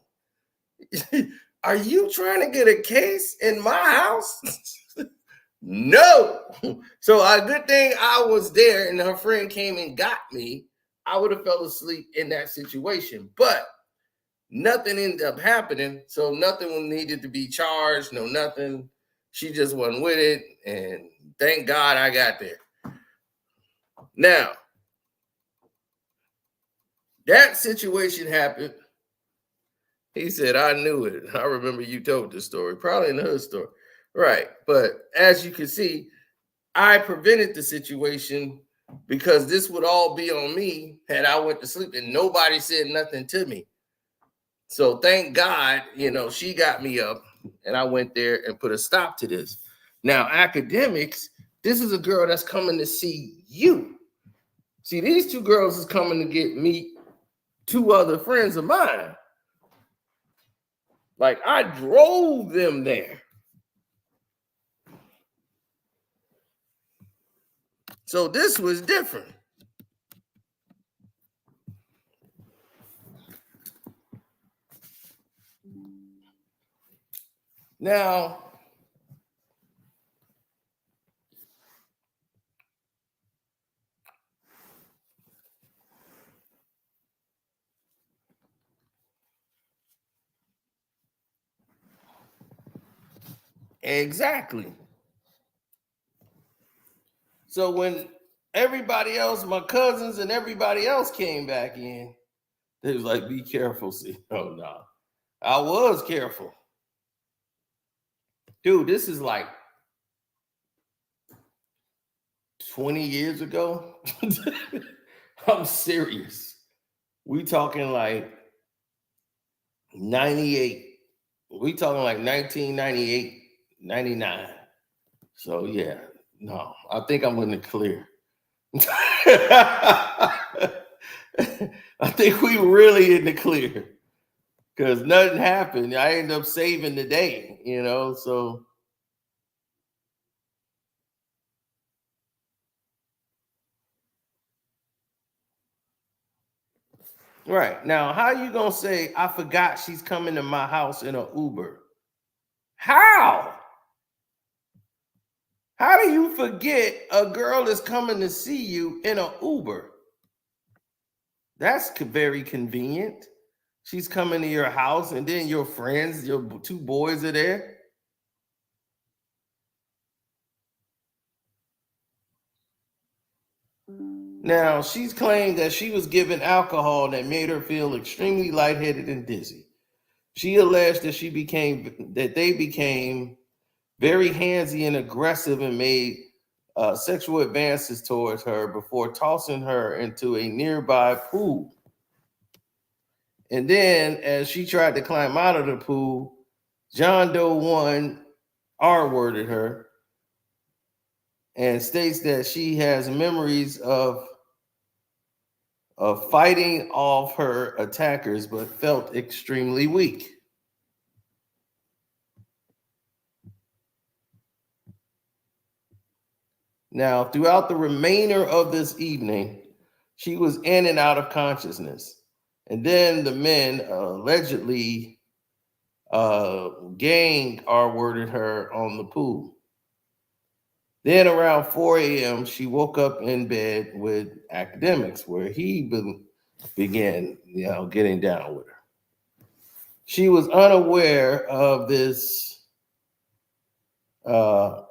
Are you trying to get a case in my house? No. So a good thing I was there and her friend came and got me. I would have fell asleep in that situation. But nothing ended up happening. So nothing needed to be charged, no nothing. She just wasn't with it. And thank God I got there. Now, that situation happened. He said, I knew it. I remember you told the story, probably in the hood story. Right. But as you can see, I prevented the situation because this would all be on me had I went to sleep and nobody said nothing to me. So thank God, she got me up and I went there and put a stop to this. Now, Akademiks, this is a girl that's coming to see you. See, these two girls is coming to get me two other friends of mine. Like, I drove them there. So this was different. Now, exactly. So when everybody else, my cousins and everybody else came back in, they was like, be careful, see. Oh no. I was careful. Dude, this is like 20 years ago. I'm serious. We talking like 98. We talking like 1998, 99. So yeah, no, I think I'm in the clear. I think we really in the clear because nothing happened. I ended up saving the day, so. Right. Now, how you going to say, I forgot she's coming to my house in an Uber? How? How do you forget a girl is coming to see you in an Uber? That's very convenient. She's coming to your house and then your friends, your two boys are there. Now, she's claimed that she was given alcohol that made her feel extremely lightheaded and dizzy. She alleged that they became very handsy and aggressive and made sexual advances towards her before tossing her into a nearby pool. And then, as she tried to climb out of the pool, John Doe 1 R-worded her and states that she has memories of fighting off her attackers, but felt extremely weak. Now, throughout the remainder of this evening, she was in and out of consciousness. And then the men allegedly gang R-worded her on the pool. Then around 4 a.m., she woke up in bed with Akademiks, where he began, getting down with her. She was unaware of this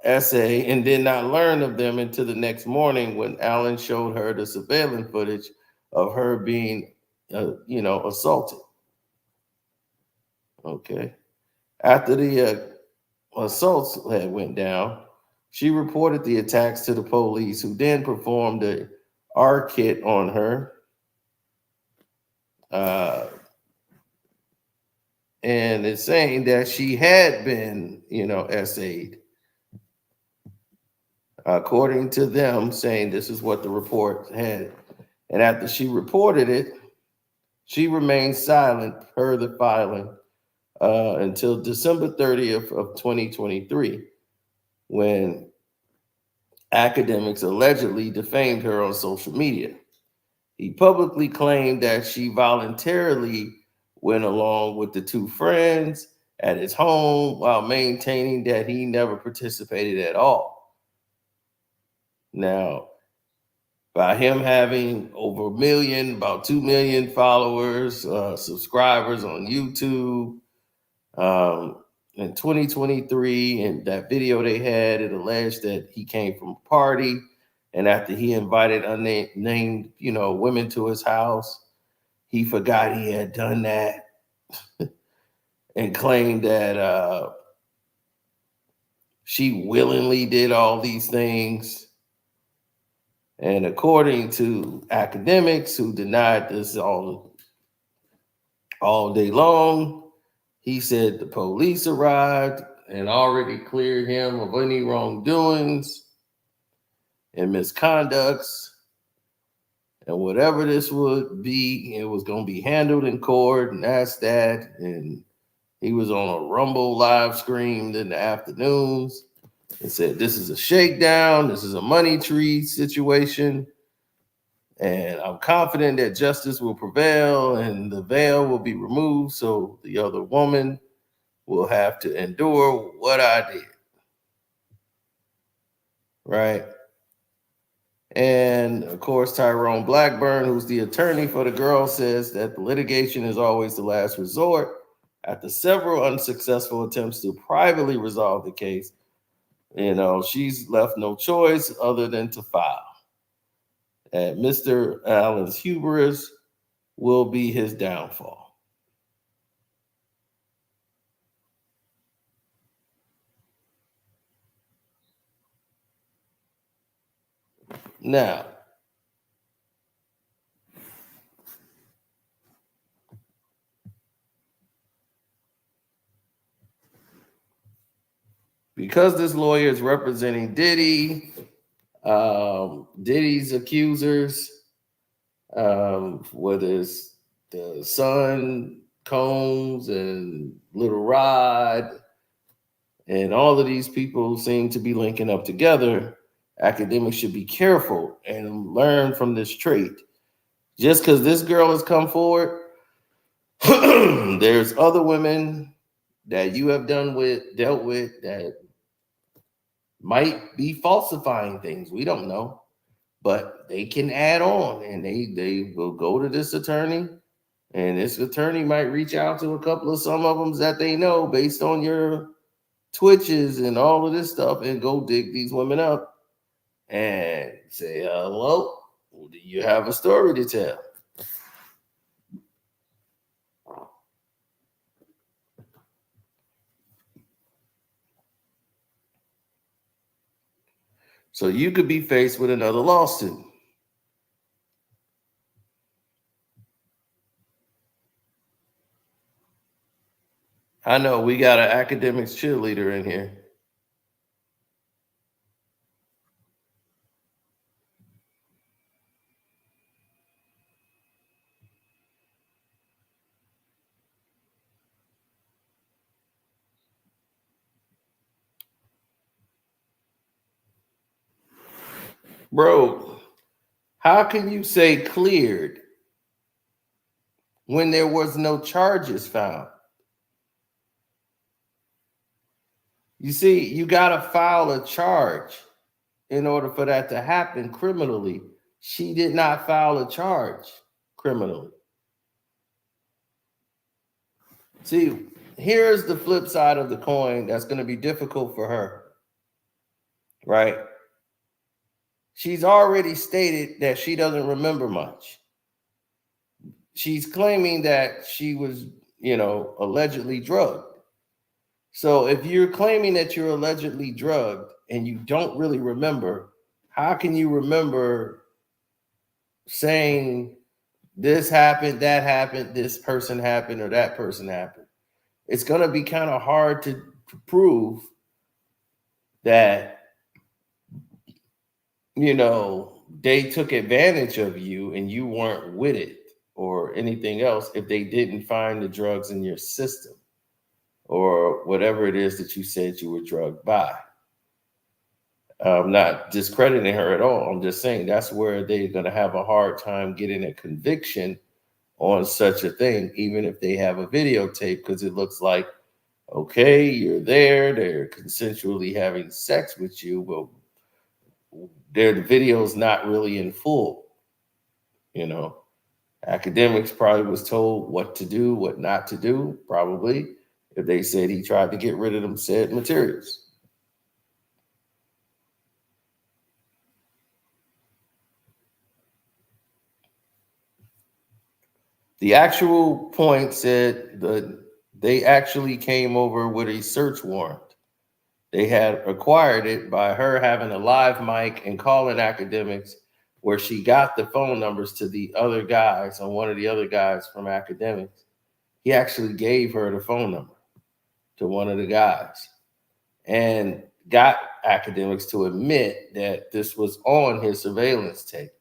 essay and did not learn of them until the next morning when Alan showed her the surveillance footage of her being, assaulted. Okay. After the assaults had went down, she reported the attacks to the police, who then performed a R-kit on her. And it's saying that she had been, essayed. According to them, saying this is what the report had. And after she reported it, she remained silent per the filing until December 30th of 2023, when Akademiks allegedly defamed her on social media. He publicly claimed that she voluntarily went along with the two friends at his home while maintaining that he never participated at all. Now, by him having over a million, about 2 million followers, subscribers on YouTube, in 2023, and that video they had, it alleged that he came from a party, and after he invited unnamed, women to his house, he forgot he had done that and claimed that she willingly did all these things. And according to Akademiks, who denied this all day long, he said the police arrived and already cleared him of any wrongdoings and misconducts. And whatever this would be, it was going to be handled in court, and that's that. And he was on a Rumble live stream in the afternoons and said, this is a shakedown. This is a money tree situation. And I'm confident that justice will prevail and the veil will be removed so the other woman will have to endure what I did. Right? And of course, Tyrone Blackburn, who's the attorney for the girl, says that the litigation is always the last resort. After several unsuccessful attempts to privately resolve the case, she's left no choice other than to file. And Mr. Allen's hubris will be his downfall. Now, because this lawyer is representing Diddy, Diddy's accusers, whether it's the son, Combs, and Little Rod, and all of these people seem to be linking up together, Akademiks should be careful and learn from this trait. Just because this girl has come forward, there's other women that you have dealt with that might be falsifying things. We don't know, but they can add on, and they will go to this attorney, and this attorney might reach out to some of them that they know based on your Twitches and all of this stuff, and go dig these women up and say, hello, do you have a story to tell? So you could be faced with another lawsuit. I know we got an Akademiks cheerleader in here. Bro, how can you say cleared when there was no charges found? You see, you got to file a charge in order for that to happen criminally. She did not file a charge criminally. See, here's the flip side of the coin that's going to be difficult for her, right? She's already stated that she doesn't remember much. She's claiming that she was, allegedly drugged. So if you're claiming that you're allegedly drugged and you don't really remember, how can you remember saying this happened, that happened, this person happened, or that person happened? It's going to be kind of hard to prove that, they took advantage of you and you weren't with it or anything else if they didn't find the drugs in your system or whatever it is that you said you were drugged by. I'm not discrediting her at all. I'm just saying that's where they're going to have a hard time getting a conviction on such a thing, even if they have a videotape, because it looks like, okay, you're there, they're consensually having sex with you, but their video's not really in full, you know. Academics probably was told what to do, what not to do, probably, if they said he tried to get rid of them said materials. The actual point said that they actually came over with a search warrant. They had acquired it by her having a live mic and calling Academics, where she got the phone numbers to the other guys, and one of the other guys from Academics, he actually gave her the phone number to one of the guys and got Academics to admit that this was on his surveillance tape,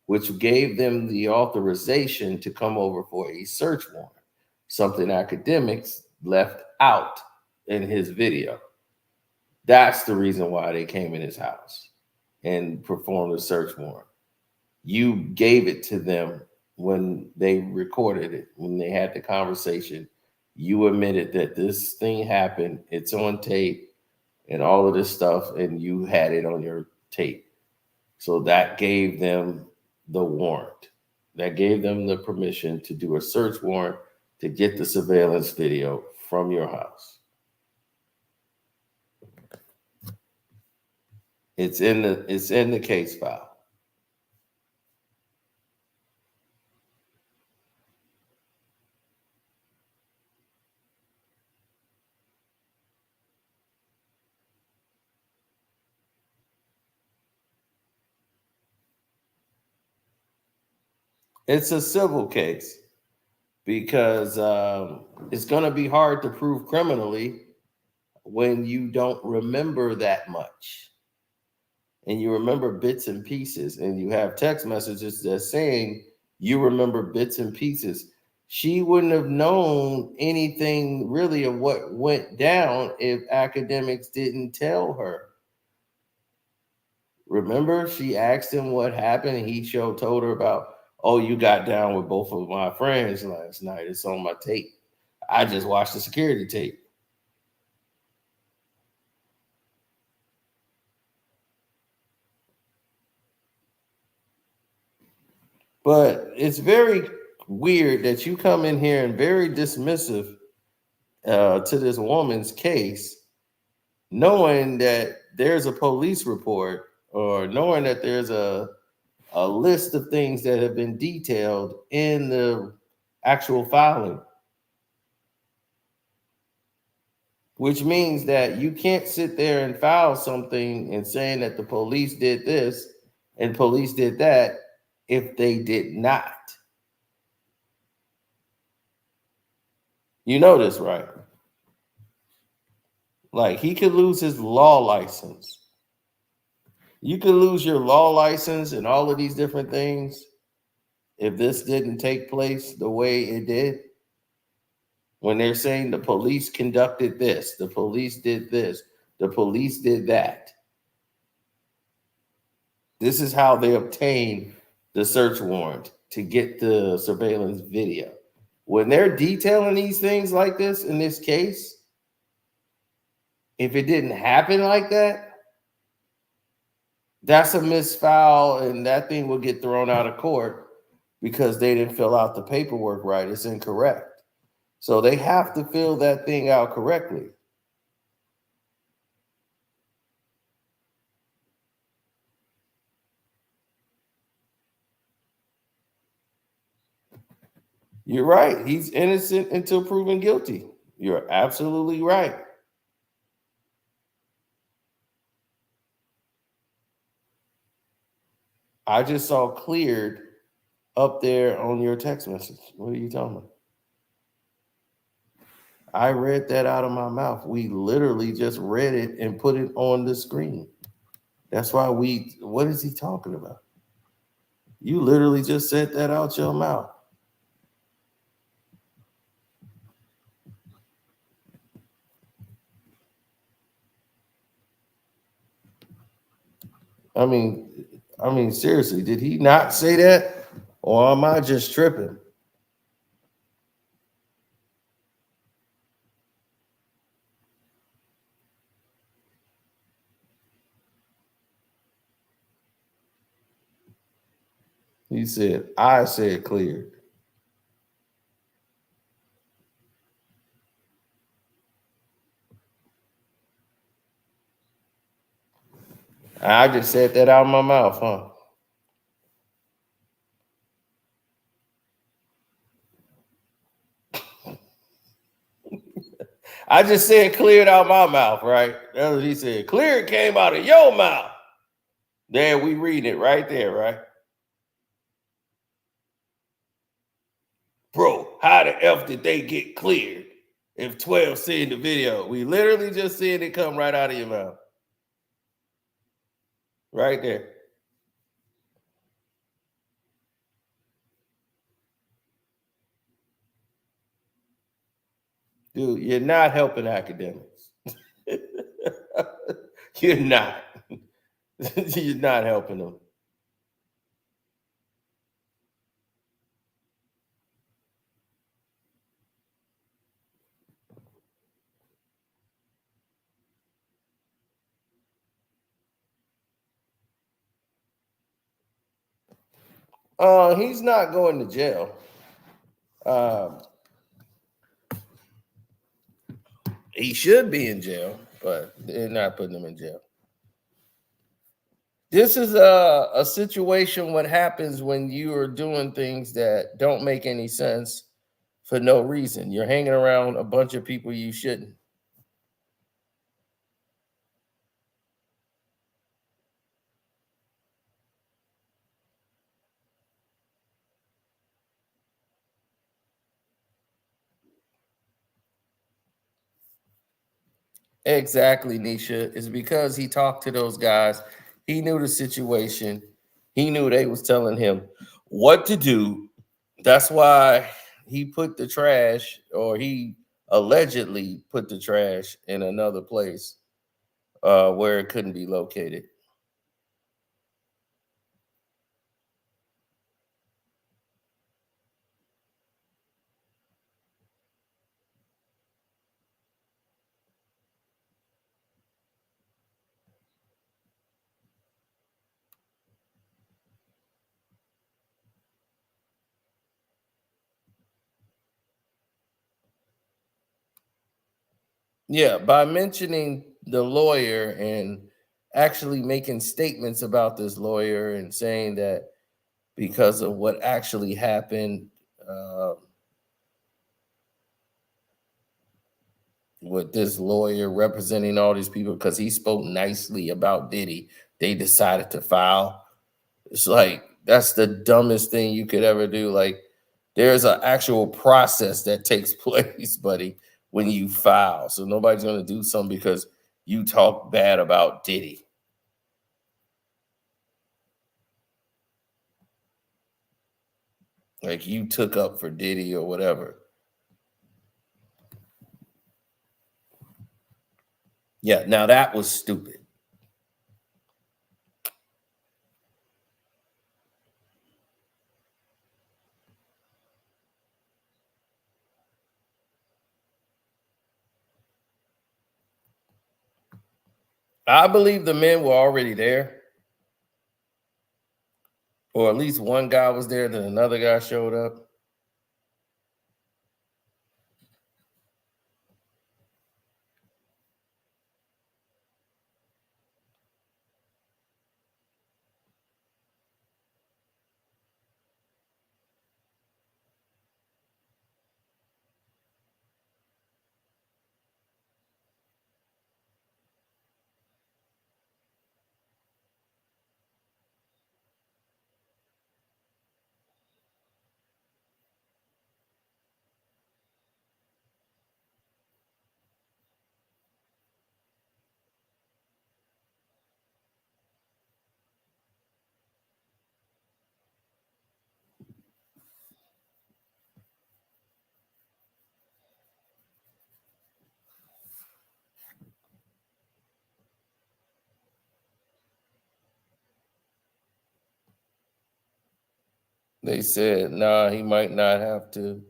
which gave them the authorization to come over for a search warrant, something Academics left out in his video. That's the reason why they came in his house and performed a search warrant. You gave it to them when they recorded it, when they had the conversation. You admitted that this thing happened, it's on tape, and all of this stuff, and you had it on your tape. So that gave them the warrant. That gave them the permission to do a search warrant to get the surveillance video from your house. It's in the case file. It's a civil case because it's going to be hard to prove criminally when you don't remember that much. And you remember bits and pieces, and you have text messages that saying you remember bits and pieces. She wouldn't have known anything really of what went down if Academics didn't tell her. Remember, she asked him what happened, and he told her about, oh, you got down with both of my friends last night. It's on my tape. I just watched the security tape. But it's very weird that you come in here and very dismissive to this woman's case, knowing that there's a police report or knowing that there's a list of things that have been detailed in the actual filing, which means that you can't sit there and file something and saying that the police did this and police did that if they did not. You know this, right? Like, he could lose his law license. You could lose your law license and all of these different things if this didn't take place the way it did. When they're saying the police conducted this, the police did this, the police did that. This is how they obtain the search warrant to get the surveillance video. When they're detailing these things like this in this case, if it didn't happen like that, that's a misfile, and that thing will get thrown out of court because they didn't fill out the paperwork right. It's incorrect. So they have to fill that thing out correctly. You're right. He's innocent until proven guilty. You're absolutely right. I just saw cleared up there on your text message. What are you talking about? I read that out of my mouth. We literally just read it and put it on the screen. That's why what is he talking about? You literally just said that out your mouth. I mean, seriously, did he not say that? Or am I just tripping? He said, I said cleared. I just said that out of my mouth, huh? I just said cleared out my mouth, right? That's what he said. Cleared came out of your mouth. There, we read it right there, right? Bro, how the F did they get cleared? If 12 seen the video, we literally just seen it come right out of your mouth. Right there. Dude, you're not helping academics. You're not. You're not helping them. He's not going to jail. He should be in jail, but they're not putting him in jail. This is a situation what happens when you are doing things that don't make any sense for no reason. You're hanging around a bunch of people you shouldn't. Exactly, Nisha. It's because he talked to those guys. He knew the situation. He knew they was telling him what to do. That's why he put the trash, or he allegedly put the trash in another place where it couldn't be located. Yeah, by mentioning the lawyer and actually making statements about this lawyer and saying that because of what actually happened with this lawyer representing all these people, because he spoke nicely about Diddy, they decided to file. It's like that's the dumbest thing you could ever do. Like, there's an actual process that takes place, buddy, when you file. So nobody's gonna do something because you talk bad about Diddy. Like, you took up for Diddy or whatever. Yeah, now that was stupid. I believe the men were already there, or at least one guy was there, then another guy showed up. They said, nah, he might not have to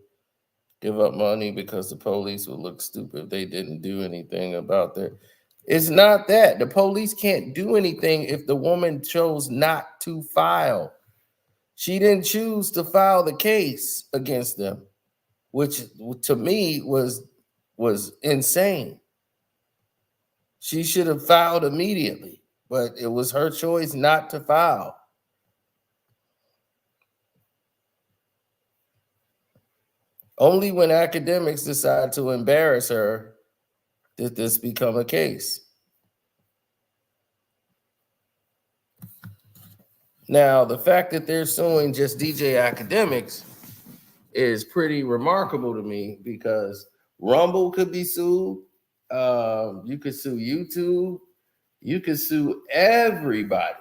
give up money because the police would look stupid if they didn't do anything about that. It's not that. The police can't do anything if the woman chose not to file. She didn't choose to file the case against them, which to me was insane. She should have filed immediately, but it was her choice not to file. Only when academics decide to embarrass her did this become a case. Now, the fact that they're suing just DJ Academics is pretty remarkable to me because Rumble could be sued. You could sue YouTube. You could sue everybody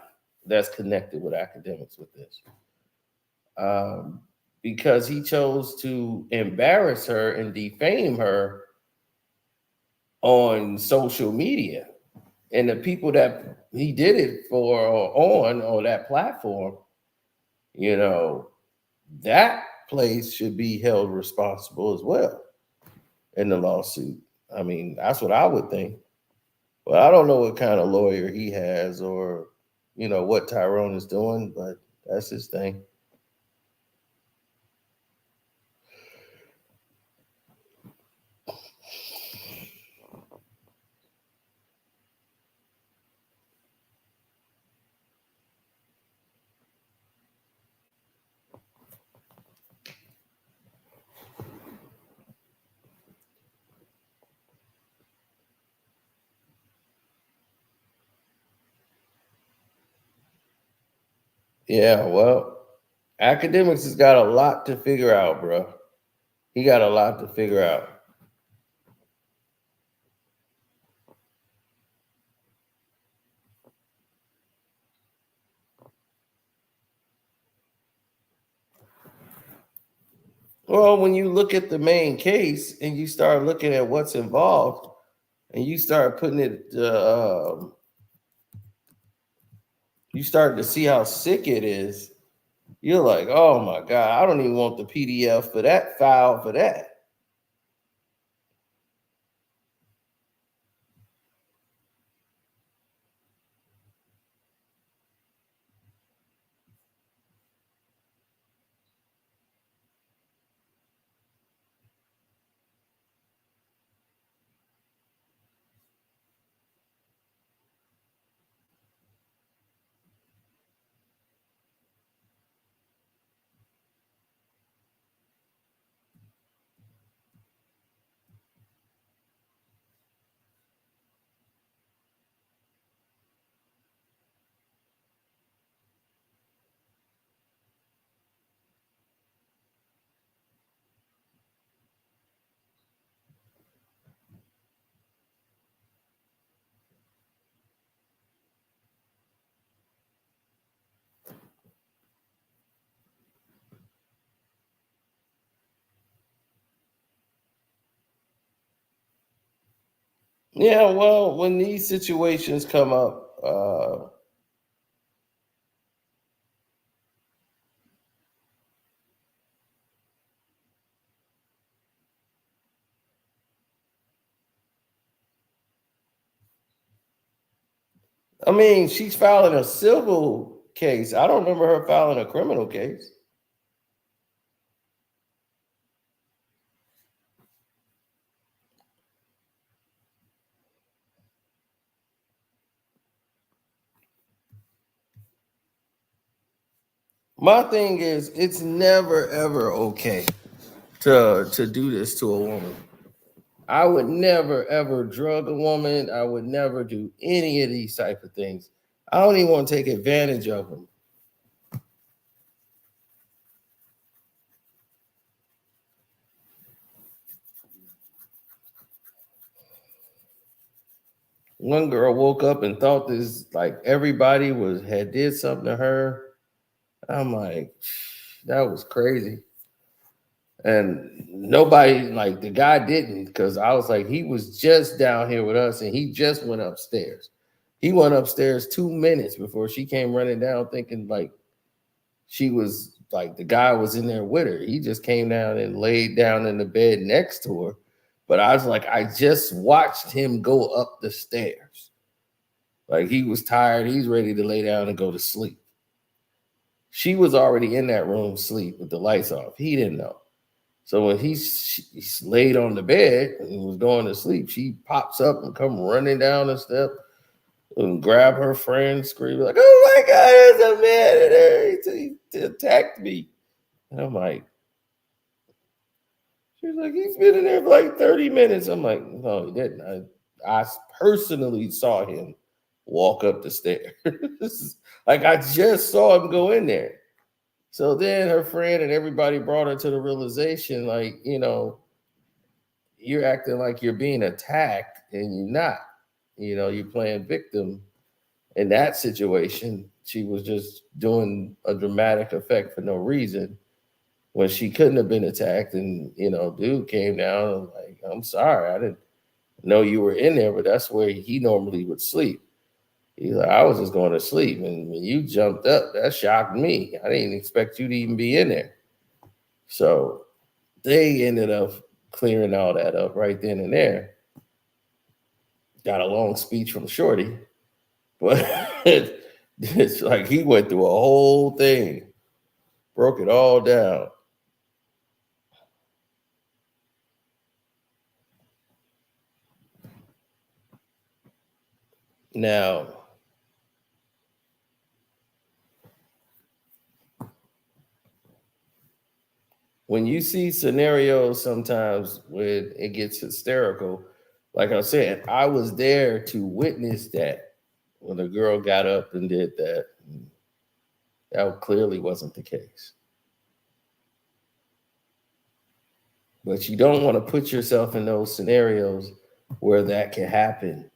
that's connected with academics with this. Because he chose to embarrass her and defame her on social media. And the people that he did it for on that platform, you know, that place should be held responsible as well in the lawsuit. I mean, that's what I would think. But I don't know what kind of lawyer he has or, you know, what Tyrone is doing, but that's his thing. Yeah, well, academics has got a lot to figure out, bro. He got a lot to figure out. Well, when you look at the main case and you start looking at what's involved and you start putting it, you start to see how sick it is. You're like, oh my God, I don't even want the PDF for that file for that. Yeah, well, when these situations come up, I mean, she's filing a civil case. I don't remember her filing a criminal case. My thing is, it's never ever okay to do this to a woman. I would never ever drug a woman. I would never do any of these type of things. I don't even want to take advantage of them. One girl woke up and thought this like everybody had did something to her. I'm like, that was crazy. And nobody, like the guy didn't, because I was like, he was just down here with us and he just went upstairs. He went upstairs 2 minutes before she came running down thinking like she was like the guy was in there with her. He just came down and laid down in the bed next to her. But I was like, I just watched him go up the stairs. Like he was tired. He's ready to lay down and go to sleep. She was already in that room asleep with the lights off. He didn't know. So when he laid on the bed and was going to sleep, she pops up and come running down the step and grab her friend, screaming like, "Oh my God, there's a man in there. He attacked me." And I'm like, she was like, "He's been in there for like 30 minutes." I'm like, "No, he didn't. I personally saw him walk up the stairs. Like I just saw him go in there." So then her friend and everybody brought her to the realization, like, you're acting like you're being attacked and you're not. You're playing victim in that situation. She was just doing a dramatic effect for no reason when she couldn't have been attacked. And, dude came down and like, "I'm sorry, I didn't know you were in there, but that's where he normally would sleep." He's like, "I was just going to sleep. And when you jumped up, that shocked me. I didn't expect you to even be in there." So they ended up clearing all that up right then and there. Got a long speech from Shorty, but it's like he went through a whole thing, broke it all down. Now, when you see scenarios sometimes when it gets hysterical, like I said, I was there to witness that when the girl got up and did that. That clearly wasn't the case. But you don't want to put yourself in those scenarios where that can happen.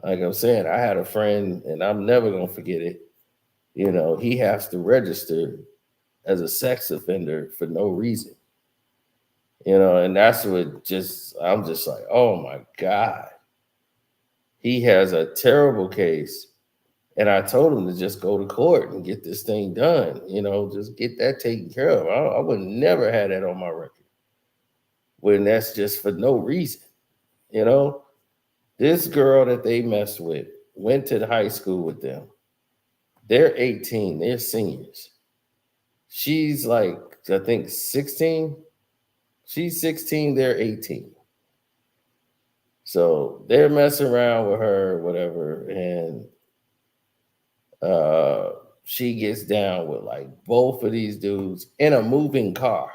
Like I'm saying, I had a friend, and I'm never going to forget it. He has to register as a sex offender for no reason. And that's what I'm just like, oh my God. He has a terrible case. And I told him to just go to court and get this thing done, just get that taken care of. I would never have that on my record when that's just for no reason. This girl that they messed with went to the high school with them. They're 18, they're seniors. She's like, I think 16. She's 16, they're 18. So they're messing around with her, whatever, and she gets down with like both of these dudes in a moving car.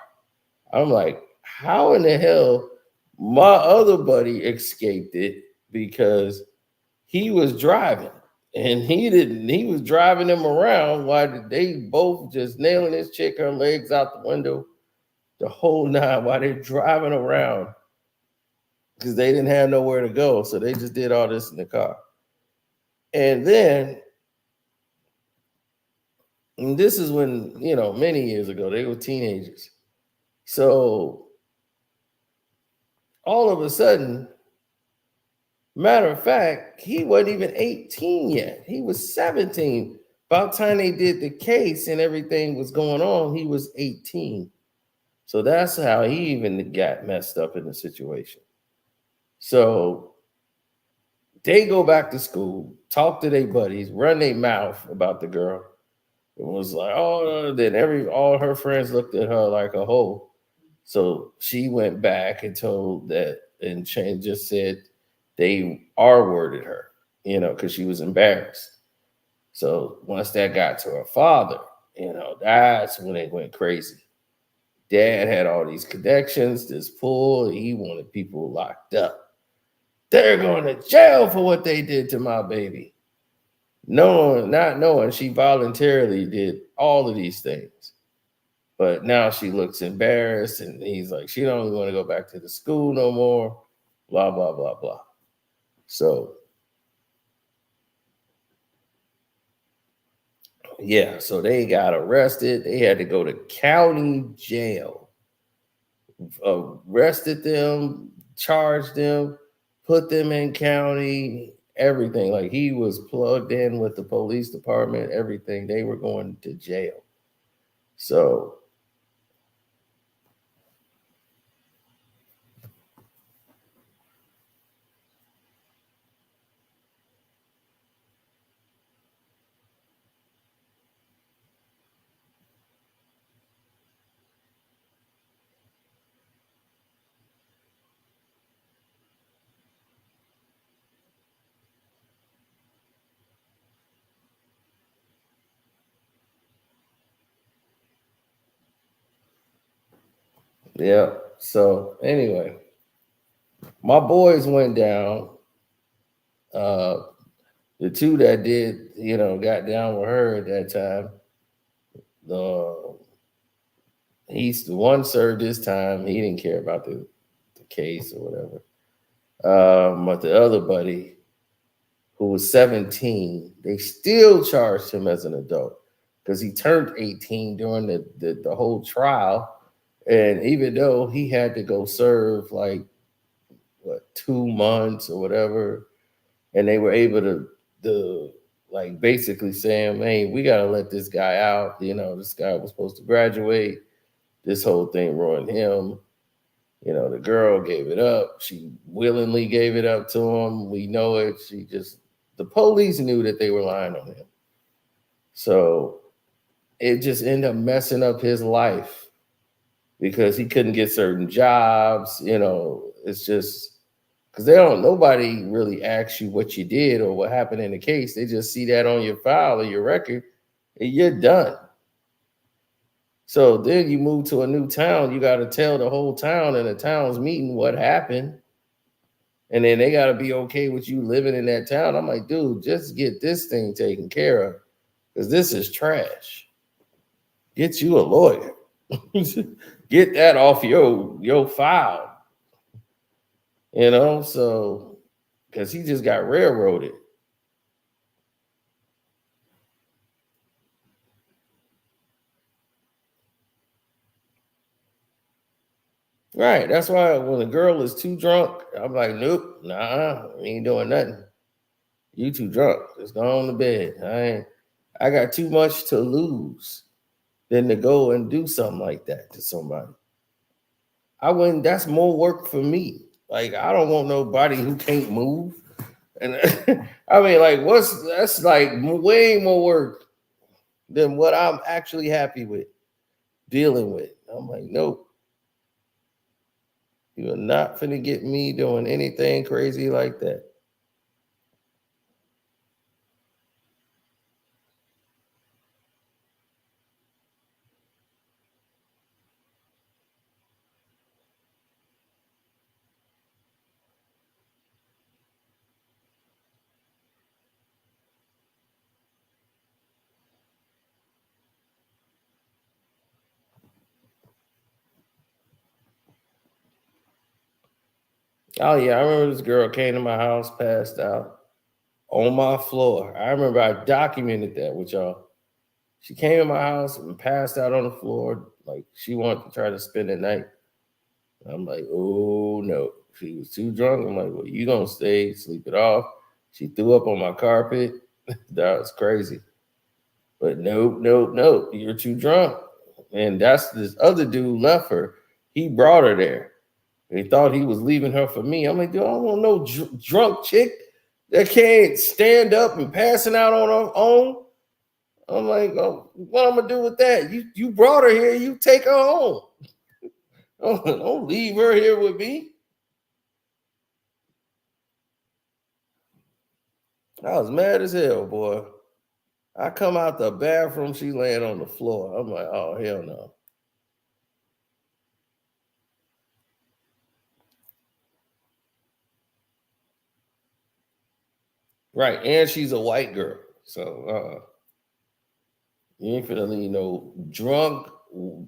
I'm like, how in the hell my other buddy escaped it? Because he was driving and he was driving them around while they both just nailing this chick, her legs out the window, the whole nine, while they're driving around because they didn't have nowhere to go. So they just did all this in the car. And then, and this is when, many years ago, they were teenagers. So all of a sudden, matter of fact, he wasn't even 18 yet. He was 17. About the time they did the case and everything was going on, he was 18. So that's how he even got messed up in the situation. So they go back to school, talk to their buddies, run their mouth about the girl. It was like, oh, then all her friends looked at her like a hoe. So she went back and told that, and just said they R-worded her, because she was embarrassed. So once that got to her father, that's when it went crazy. Dad had all these connections, this pool, he wanted people locked up. They're going to jail for what they did to my baby. Not knowing she voluntarily did all of these things. But now she looks embarrassed, and he's like, she don't even want to go back to the school no more, blah, blah, blah, blah. So, yeah, so they got arrested. They had to go to county jail. Arrested them, charged them, put them in county, everything. Like he was plugged in with the police department, everything. They were going to jail. So, Yeah. So anyway, my boys went down. Uh, the two that did, got down with her at that time. The he's the one served his time. He didn't care about the case or whatever. But the other buddy, who was 17, they still charged him as an adult because he turned 18 during the whole trial. And even though he had to go serve like what 2 months or whatever, and they were able to like basically saying, hey, we gotta let this guy out. This guy was supposed to graduate. This whole thing ruined him. The girl gave it up. She willingly gave it up to him. We know it. The police knew that they were lying on him. So it just ended up messing up his life because he couldn't get certain jobs. It's just because nobody really asks you what you did or what happened in the case. They just see that on your file or your record and you're done. So then you move to a new town, you got to tell the whole town and the town's meeting what happened. And then they got to be okay with you living in that town. I'm like, dude, just get this thing taken care of because this is trash. Get you a lawyer. Get that off your file. So because he just got railroaded. Right. That's why when a girl is too drunk, I'm like, nope, nah, we ain't doing nothing. You too drunk. Just go on to bed. I got too much to lose than to go and do something like that to somebody. I wouldn't, that's more work for me. Like, I don't want nobody who can't move. And I mean, like, that's like way more work than what I'm actually happy with dealing with. I'm like, nope. You are not finna get me doing anything crazy like that. Oh yeah, I remember this girl came to my house, passed out on my floor. I remember I documented that with y'all. She came in my house and passed out on the floor, like she wanted to try to spend the night. I'm like, oh no. She was too drunk. I'm like, well, you gonna stay, sleep it off. She threw up on my carpet. That was crazy. But nope, nope, nope. You're too drunk. And that's this other dude left her. He brought her there. He thought he was leaving her for me. I'm like, dude, I don't want no drunk chick that can't stand up and passing out on her own. I'm like, oh, what I'm gonna do with that? You brought her here. You take her home. Don't leave her here with me. I was mad as hell, boy. I come out the bathroom, she laying on the floor. I'm like, oh hell no. Right, and she's a white girl, so you ain't finna leave no drunk,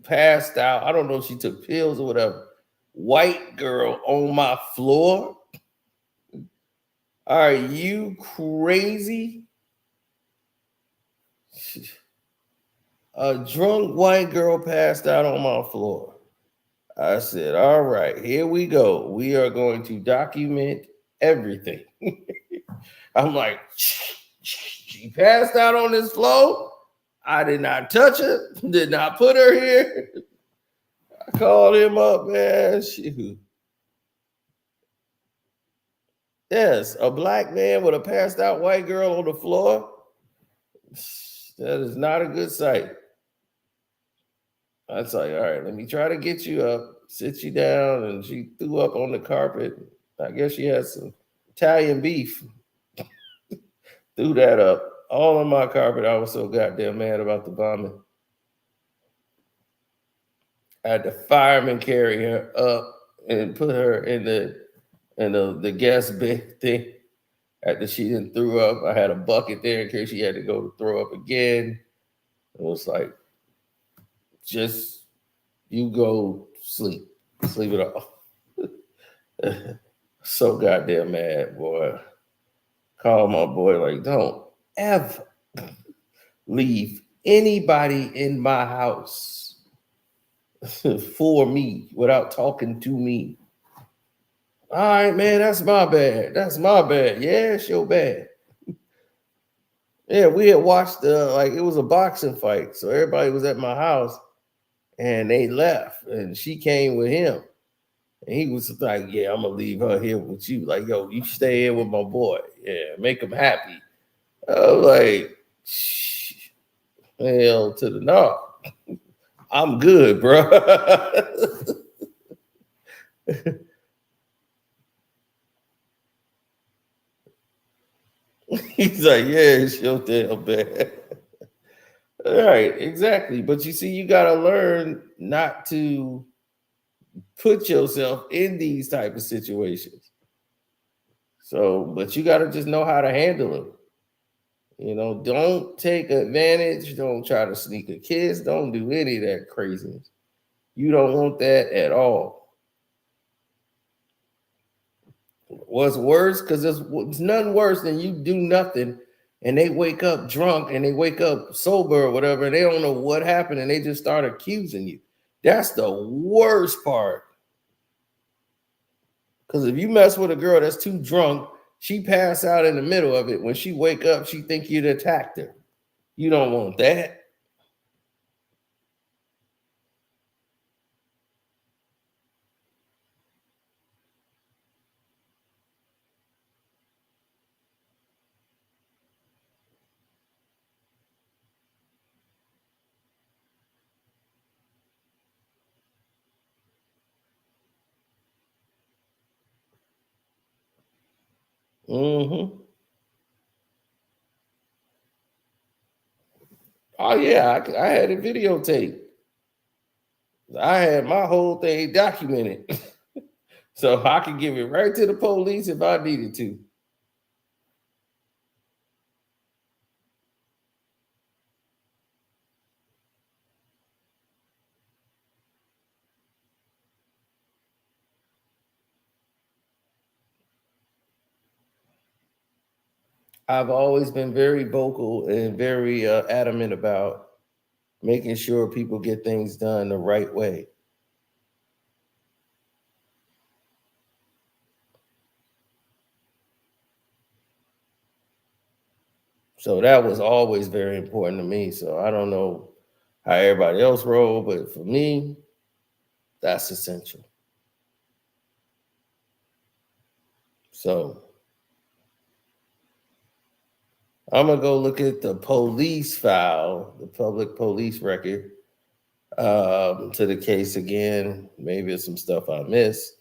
passed out. I don't know if she took pills or whatever. White girl on my floor. Are you crazy? A drunk white girl passed out on my floor. I said, all right, here we go. We are going to document everything. I'm like, she passed out on this floor. I did not touch her, did not put her here. I called him up, man. Shoot. Yes, a black man with a passed out white girl on the floor. That is not a good sight. I was like, all right, let me try to get you up, sit you down. And she threw up on the carpet. I guess she had some Italian beef. Threw that up all on my carpet. I was so goddamn mad about the vomit. had the fireman carry her up and put her in the guest bed thing. After she didn't throw up, I had a bucket there in case she had to go to throw up again. It was like, just you go sleep it off. So goddamn mad, boy. Call my boy like, don't ever leave anybody in my house for me without talking to me. All right, man, that's my bad. That's my bad. Yeah, it's your bad. Yeah, we had watched it was a boxing fight. So everybody was at my house and they left and she came with him. And he was like, yeah, I'm gonna leave her here with you. Like, yo, you stay here with my boy. Yeah, make him happy. I was like, hell to the no. I'm good, bro. He's like, yeah, it's your damn bad. All right, exactly. But you see, you gotta learn not to put yourself in these type of situations. So, but you gotta just know how to handle them. You know, don't take advantage. Don't try to sneak a kiss. Don't do any of that craziness. You don't want that at all. What's worse, because it's nothing worse than you do nothing and they wake up drunk and they wake up sober or whatever, and they don't know what happened and they just start accusing you. That's the worst part. Because if you mess with a girl that's too drunk, she pass out in the middle of it. When she wake up, she think you'd attacked her. You don't want that. Mm-hmm. Oh, yeah, I had it videotaped. I had my whole thing documented. So I could give it right to the police if I needed to. I've always been very vocal and very adamant about making sure people get things done the right way. So that was always very important to me. So I don't know how everybody else roll, but for me, that's essential. So I'm gonna go look at the police file, the public police record, to the case again. Maybe it's some stuff I missed,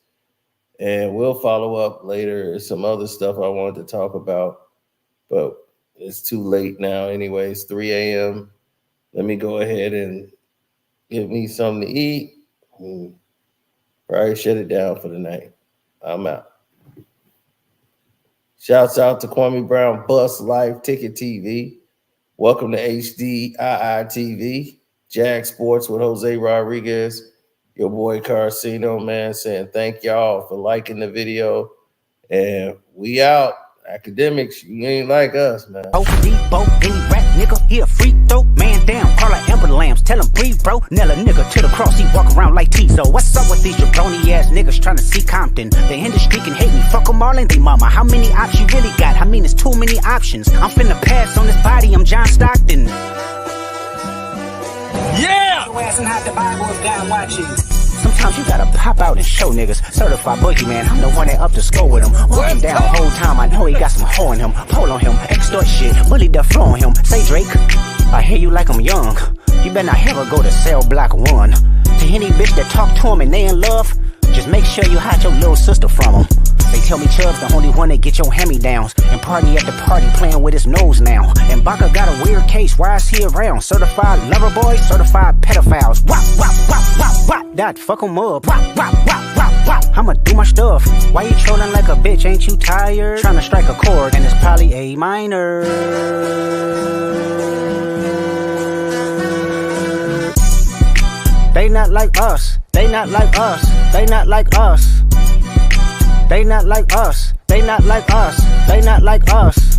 and we'll follow up later. There's some other stuff I wanted to talk about, but it's too late now. Anyways, 3 a.m. Let me go ahead and get me something to eat. Probably shut it down for the night. I'm out. Shouts out to Kwame Brown, Bus Life, Ticket TV. Welcome to HDII TV. Jag Sports with Jose Rodriguez. Your boy Carcino, man, saying thank y'all for liking the video. And we out. Academics, you ain't like us, man. Oh, Debo, any rap nigga, he a free throw. Man down, call her Amber Lambs, tell him breathe, bro. Nail a nigga to the cross, he walk around like Tizo. What's up with these jabroni ass niggas trying to see Compton? The industry can hate me, fuck them all and they mama. How many options you really got? I mean, it's too many options. I'm finna pass on this body, I'm John Stockton. Yeah! Your ass and hide the Bible if God watching. Sometimes you gotta pop out and show niggas. Certified boogeyman, I'm the one that up to score with him. Walking down the whole time, I know he got some hoe in him. Pull on him, extort shit, bully the flow on him. Say Drake, I hear you like I'm young. You better not ever go to cell block 1. To any bitch that talk to him and they in love, Just make sure you hide your little sister from him. They tell me Chubb's the only one that get your hand-me-downs. And party at the party playing with his nose now. And Baca got a weird case, why is he around? Certified lover boys, certified pedophiles. Wop, wop, wop, wop, wop. That fuck him up. Wop, wop, wop, wop, wop. I'ma do my stuff. Why you trolling like a bitch, ain't you tired? Trying to strike a chord and it's probably A minor. They not like us, they not like us, they not like us. They not like us, they not like us, they not like us.